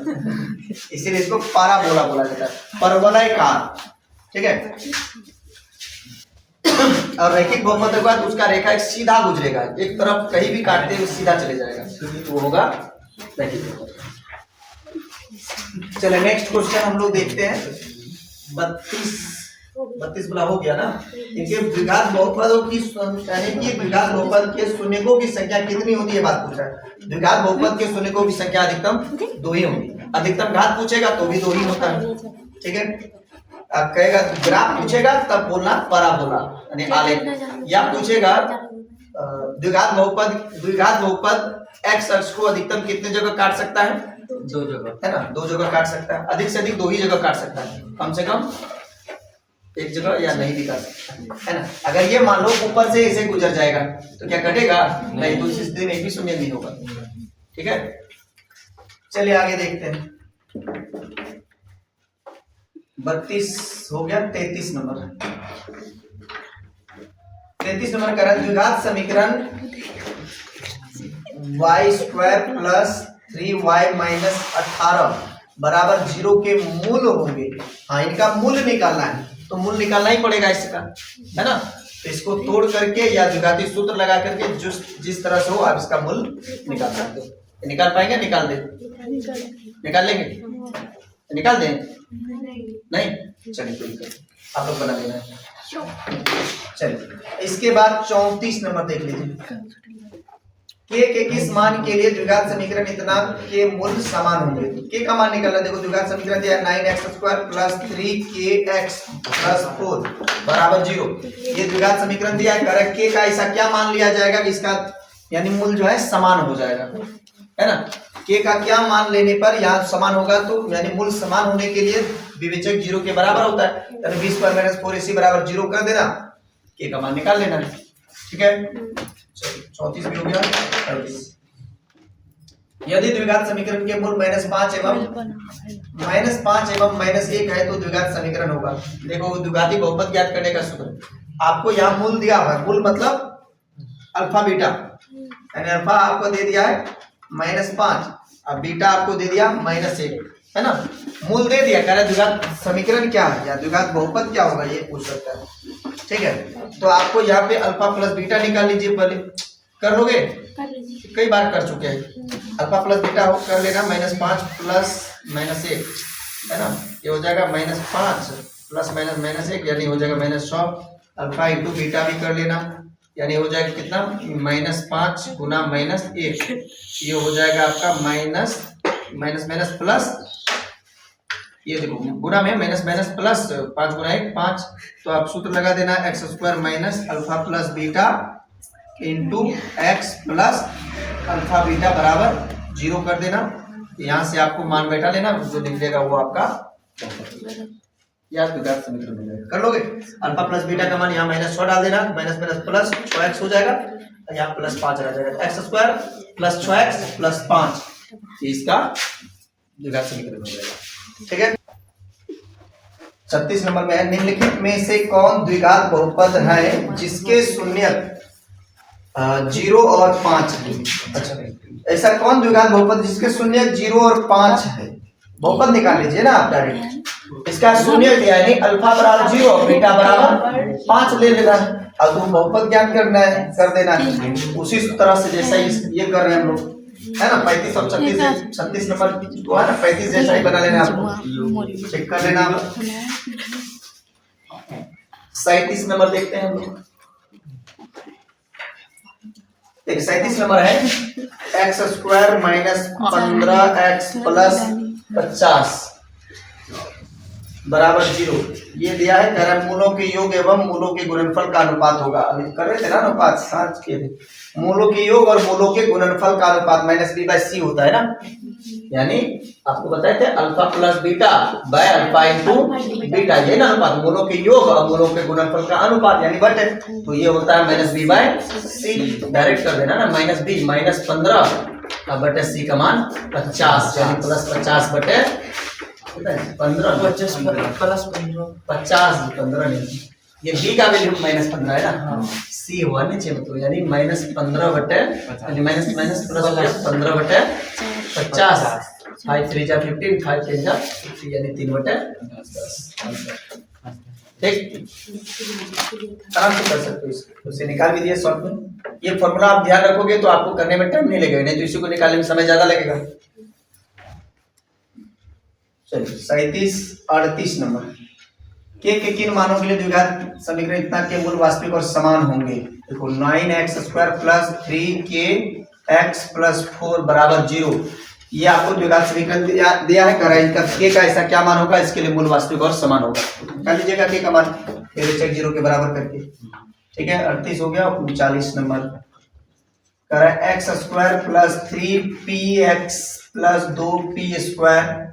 इसीलिए इसको पैराबोला बोला जाता है, परवलयाकार। ठीक है, और रैखिक बहुपद के बाद उसका रेखा एक सीधा गुजरेगा, एक तरफ कहीं भी काटते हुए सीधा चले जाएगा, तो वो होगा रैखिक बहुपद। चले नेक्स्ट क्वेश्चन हम लोग देखते हैं। 32 वाला हो गया ना। इनके द्विघात बहुपदों की यानी कि द्विघात बहुपद के शून्यकों की संख्या कितनी होती है बात पूछा है। द्विघात बहुपद के शून्यकों की संख्या अधिकतम 2 ही होगी। अधिकतम घात पूछेगा तो भी 2 ही होता है। ठीक है, अब कहेगा ग्राफ पूछेगा तब बोलना पैराबोला यानी आलेख, या पूछेगा द्विघात बहुपद एक्स अक्ष को अधिकतम कितने जगह काट सकता है? 2 जगह, है ना, 2 जगह काट सकता है। अधिक से अधिक 2 ही जगह काट सकता है, कम से कम 1 जगह या नहीं भी काट सकता है ना। अगर ये मान लो ऊपर से ऐसे गुजर जाएगा तो क्या कटेगा? नहीं, तो इस स्थिति में एक भी शून्य नहीं होगा। ठीक है, चलिए आगे देखते हैं। 32 हो गया। 33 नंबर कर रहा है द्विघात समीकरण y² + 3y - 18 बराबर 0 के मूल होंगे। हाँ, इनका मूल निकालना है तो मूल निकालना ही पड़ेगा इसका, है ना। तो इसको तोड़ करके या द्विघाती सूत्र लगा करके जिस तरह से हो आप इसका मूल निकाल सकते हो। निकाल पाएंगे? निकाल लेंगे? निकाल दें? नहीं, चलिए कोई नहीं, आप लोग बना लेना। चलिए इसके बाद 34 नंबर देख लीजिए। के किस मान के लिए द्विघात समीकरण इतना के मूल समान होंगे? के का मान निकालना। देखो द्विघात समीकरण दिया 9x² + 3kx + 4 बराबर 0। ये द्विघात समीकरण दिया है, करेक्ट। के का ऐसा क्या मान लिया जाएगा कि इसका यानी मूल जो है समान हो जाएगा, है ना। के का क्या मान लेने पर यहाँ समान होगा, तो यानी मूल समान होने के लिए विवेचक 0 के बराबर होता है, यानी 20 पर -4ac बराबर 0 कर देना, के का मान निकाल लेना। ठीक है, 34 भी हो गया। 38 यदि द्विघात समीकरण के मूल -5 एवं -1 है तो द्विघात समीकरण होगा। देखो द्विघाती बहुपद ज्ञात करने का सूत्र आपको यहाँ मूल दिया हुआ है। मूल मतलब अल्फा बीटा, यानी अल्फा आपको दे दिया है -5 और बीटा आपको दे दिया -1, है ना। मूल दे दिया, कह रहा द्विघात समीकरण क्या है या द्विघात बहुपद क्या होगा ये पूछ सकता है। ठीक है, तो आपको यहाँ पे अल्फा प्लस बीटा निकाल लीजिए। पहले कर लोगे? कई बार कर चुके हैं। अल्फा प्लस बीटा कर लेना, -5 + -1, है ना। ये हो जाएगा -5 + -1 यानी हो जाएगा -100। अल्फा इंटू बीटा भी कर लेना, यानी हो जाएगा कितना? -5 गुना -1, ये हो जाएगा आपका माइनस प्लस, ये देखो गुना में माइनस प्लस 5 गुना 1 5। तो आप सूत्र लगा देना x² - alpha plus beta into x plus alpha beta बराबर 0 कर देना। यहाँ से आपको मान बैठा लेना, जो निकलेगा वो आपका याद द्विघात समीकरण मिल जाएगा। कर लोगे? अल्फा प्लस बीटा का मान यहाँ -100 डाल देना, माइनस प्लस 6x हो जाएगा, यहाँ +5 आ जाएगा। x² + 6x + 5 इसका द्विघात समीकरण हो जाएगा। ठीक है, 36 नंबर में है, निम्नलिखित में से कौन द्विघात बहुपद है जिसके शून्य 0 और 5 है? अच्छा, ऐसा कौन द्विघात बहुपद जिसके शून्य 0 और 5 है? बहुपद निकाल लीजिए ना आप डायरेक्ट। इसका शून्य यानी अल्फा बराबर 0 और बीटा बराबर 5 ले लेना है, अब तुम बहुपद ज्ञान करना है, कर देना है उसी तरह से जैसा ये कर रहे हैं हम लोग, है ना। 35 और 36 नंबर तो है ना, 35 जैसा ही बना लेना आपको, चेक कर लेना। 37 नंबर देखते हैं हम लोग। देखिए 37 नंबर है x square minus 15x plus 50 बराबर 0। ये दिया है, कह रहा है मूलों के योग एवं मूलों के गुणनफल का अनुपात होगा। अभी कर रहे थे ना अनुपात, साथ के मूलों के योग और मूलों के गुणनफल का अनुपात माइनस बी बाय सी होता है ना, यानी आपको बताए थे alpha plus beta by alpha into beta, ये ना अनुपात, मूलों के योग और मूलों के गुणनफल का अनुपात यानी बटे, तो ये होता है माइनस बी बाय सी। डायरेक्ट कर देना ना, माइनस बी माइनस 15 बटे सी का मान 50 यानी प्लस 50 बटे 15 प्लस 15 नहीं, ये बी का वैल्यू माइनस 15 है ना, सी हुआ नीचे में, तो यानी माइनस 15 बटे माइनस माइनस प्लस 15 बटे 50, 5 3 जा 15, 5 3 जा 50 यानी 3 बटे 10। ठीक, आराम से कर सकते हो इसको, उसे निकाल भी दिया सॉल्व में। ये फॉर्मूला आप ध्यान रखोगे तो आपको करने में टाइम नहीं लगेगा, नहीं तो इसी को निकालने में समय ज्यादा लगेगा। चलिए 37 38 नंबर, के किन मानों के लिए द्विघात समीकरण इतना के मूल वास्तविक और समान होंगे? देखो 9x square plus 3kx plus 4 बराबर 0, ये आपको द्विघात समीकरण दिया है, कह रहा है इनका के का ऐसा क्या मान होगा इसके लिए मूल वास्तविक और समान होगा। निकाल लीजिएगा के का मान, फिर चेक 0 के बराबर करके। ठीक है, 38 हो गया। 39 नंबर कह रहा है x square plus 3px plus 2p square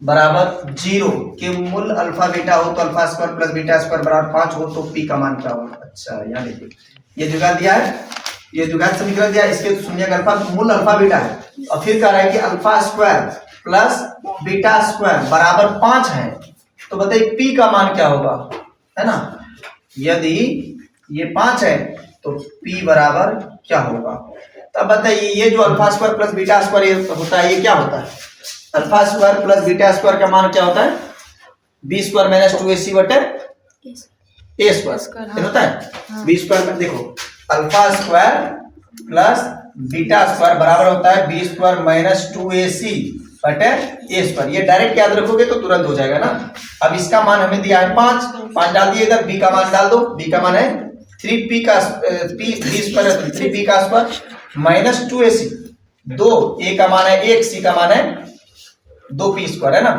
बराबर 0 के मूल अल्फा बीटा हो तो alpha square plus beta square बराबर 5 हो तो p का मान क्या होगा? अच्छा, यहाँ देखिए ये द्विघात दिया है, ये द्विघात समीकरण दिया है, इसके शून्य का अल्फा मूल अल्फा बीटा है, और फिर कह रहा है कि alpha square plus beta square बराबर 5 है, तो बताइए p का मान क्या होगा, है ना। यदि ये 5 है तो p बराबर क्या होगा? तब बताइए ये जो alpha square plus beta square होता है ये क्या होता है? Alpha square plus beta square का मान क्या होता है? बी स्क्वायर माइनस 2ac बटे ए स्क्वायर होता है। बी स्क्वायर में देखो alpha square plus beta square बराबर होता है बी स्क्वायर माइनस 2ac बटे ए स्क्वायर। ये डायरेक्ट याद रखोगे तो तुरंत हो जाएगा ना। अब इसका मान हमें दिया है 5 डाल दिए इधर, बी का मान डाल दो, बी का मान है 3p का बी स्क्वायर 3p का स्क्वायर माइनस 2ac, 2 a का मान है 1, c का मान है 2p स्क्वायर, है ना,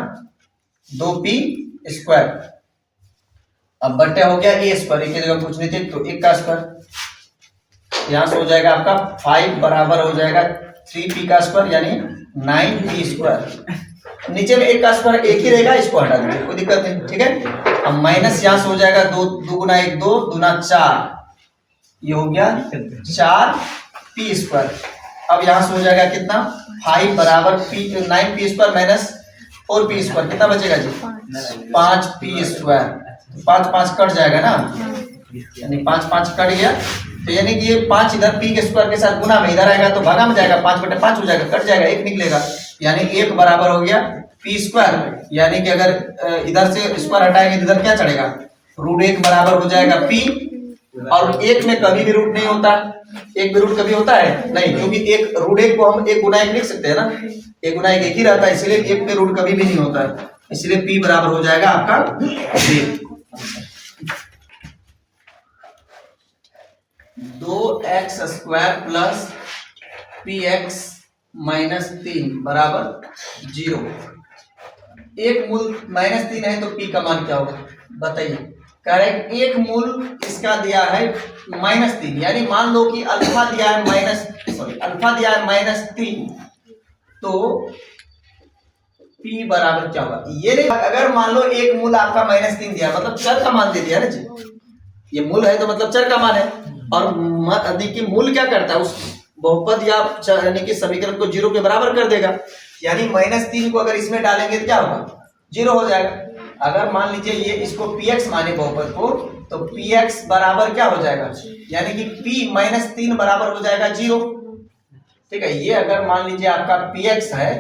2p स्क्वायर। अब बटे हो गया ए स्क्वायर, एक जगह पूछनी थी तो 1 का स्क्वायर, यहां से हो जाएगा आपका 5 बराबर हो जाएगा 3p का स्क्वायर यानी 9p स्क्वायर। नीचे में 1 का स्क्वायर एक ही रहेगा, इसको हटा दीजिए, कोई दिक्कत नहीं। ठीक है, अब माइनस यहां से हो जाएगा 2 गुना 1 2 दूना 4, ये हो गया 4p स्क्वायर। अब यहां से हो जाएगा कितना 5 बराबर 9p square minus 4p square, कितना बचेगा जी 5p स्क्वायर। 5 5 कट जाएगा ना, यानी 5 5 कट गया, तो यानी कि ये 5 इधर p के स्क्वायर के साथ गुना में इधर आएगा तो भागा में जाएगा, 5 बटे 5 हो जाएगा, कट जाएगा, 1 निकलेगा, यानी 1 बराबर हो गया p स्क्वायर। यानी कि अगर इधर से स्क्वायर हटाएंगे तो इधर क्या चढ़ेगा, √1 बराबर हो जाएगा p, और 1 में कभी भी रूट नहीं होता, एक भी रूट कभी होता है नहीं, क्योंकि एक √1 को हम 1 गुना 1 लिख सकते हैं ना, 1 गुना 1 एक ही रहता है, इसलिए 1 में रूट कभी भी नहीं होता है, इसलिए p बराबर हो जाएगा आपका 2x square plus px minus 3 बराबर 0। एक मूल माइनस 3 है तो p का मान क्या होगा बताइए। करेक्ट, एक मूल इसका दिया है -3, यानी मान लो कि अल्फा दिया है -3, तो p बराबर क्या होगा ये नहीं। अगर मान लो एक मूल आपका -3 दिया मतलब चर का मान दे दिया ना जी, ये मूल है तो मतलब चर का मान है, और देखिए मूल क्या करता है उस बहुपद या यानी कि समीकरण को 0 के बराबर कर देगा, यानी -3 को अगर इसमें डालेंगे तो क्या होगा 0 हो जाएगा। अगर मान लीजिए ये इसको px माने बहुपद को, तो px बराबर क्या हो जाएगा, यानी कि p माइनस 3 बराबर हो जाएगा 0। ठीक है, ये अगर मान लीजिए आपका px है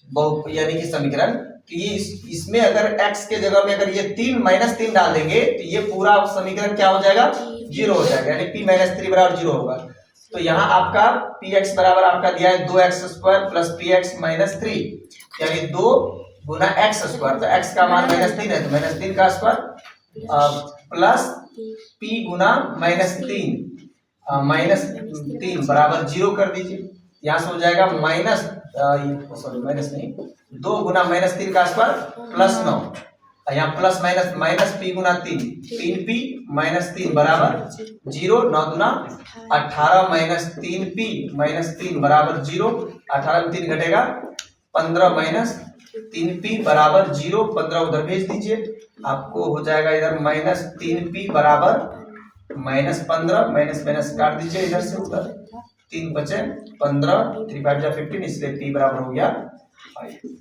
बहु यानी कि समीकरण, तो ये इसमें अगर x के जगह में अगर ये 3 माइनस 3 डाल देंगे तो ये पूरा समीकरण क्या हो जाएगा, 0 हो जाएगा, यानी p माइनस 3 बराबर 0 होगा। तो यहाँ आपका px बराबर आपका दिया है 2x² प्लस px माइनस 3, यानी 2 गुना x स्क्वायर, तो x का मान माइनस 3 है तो माइनस 3 का स्क्वायर प्लस p गुना माइनस 3 बराबर 0 कर दीजिए। यहाँ से हो जाएगा माइनस माइनस नहीं, 2 गुना माइनस 3 का स्क्वायर प्लस 9, यहाँ प्लस माइनस माइनस p गुना 3p माइनस 3 बराबर 0, 9 गुना 18 माइनस 3p माइनस 3 बराबर 0, 18 में 3 घटेगा 15 माइनस 3p बराबर 0, 15 उधर भेज दीजिए, आपको हो जाएगा इधर माइनस 3p बराबर माइनस 15, माइनस माइनस काट दीजिए इधर से उधर, 3 बचे 15, 3 5 15, इसलिए p बराबर हो गया 5।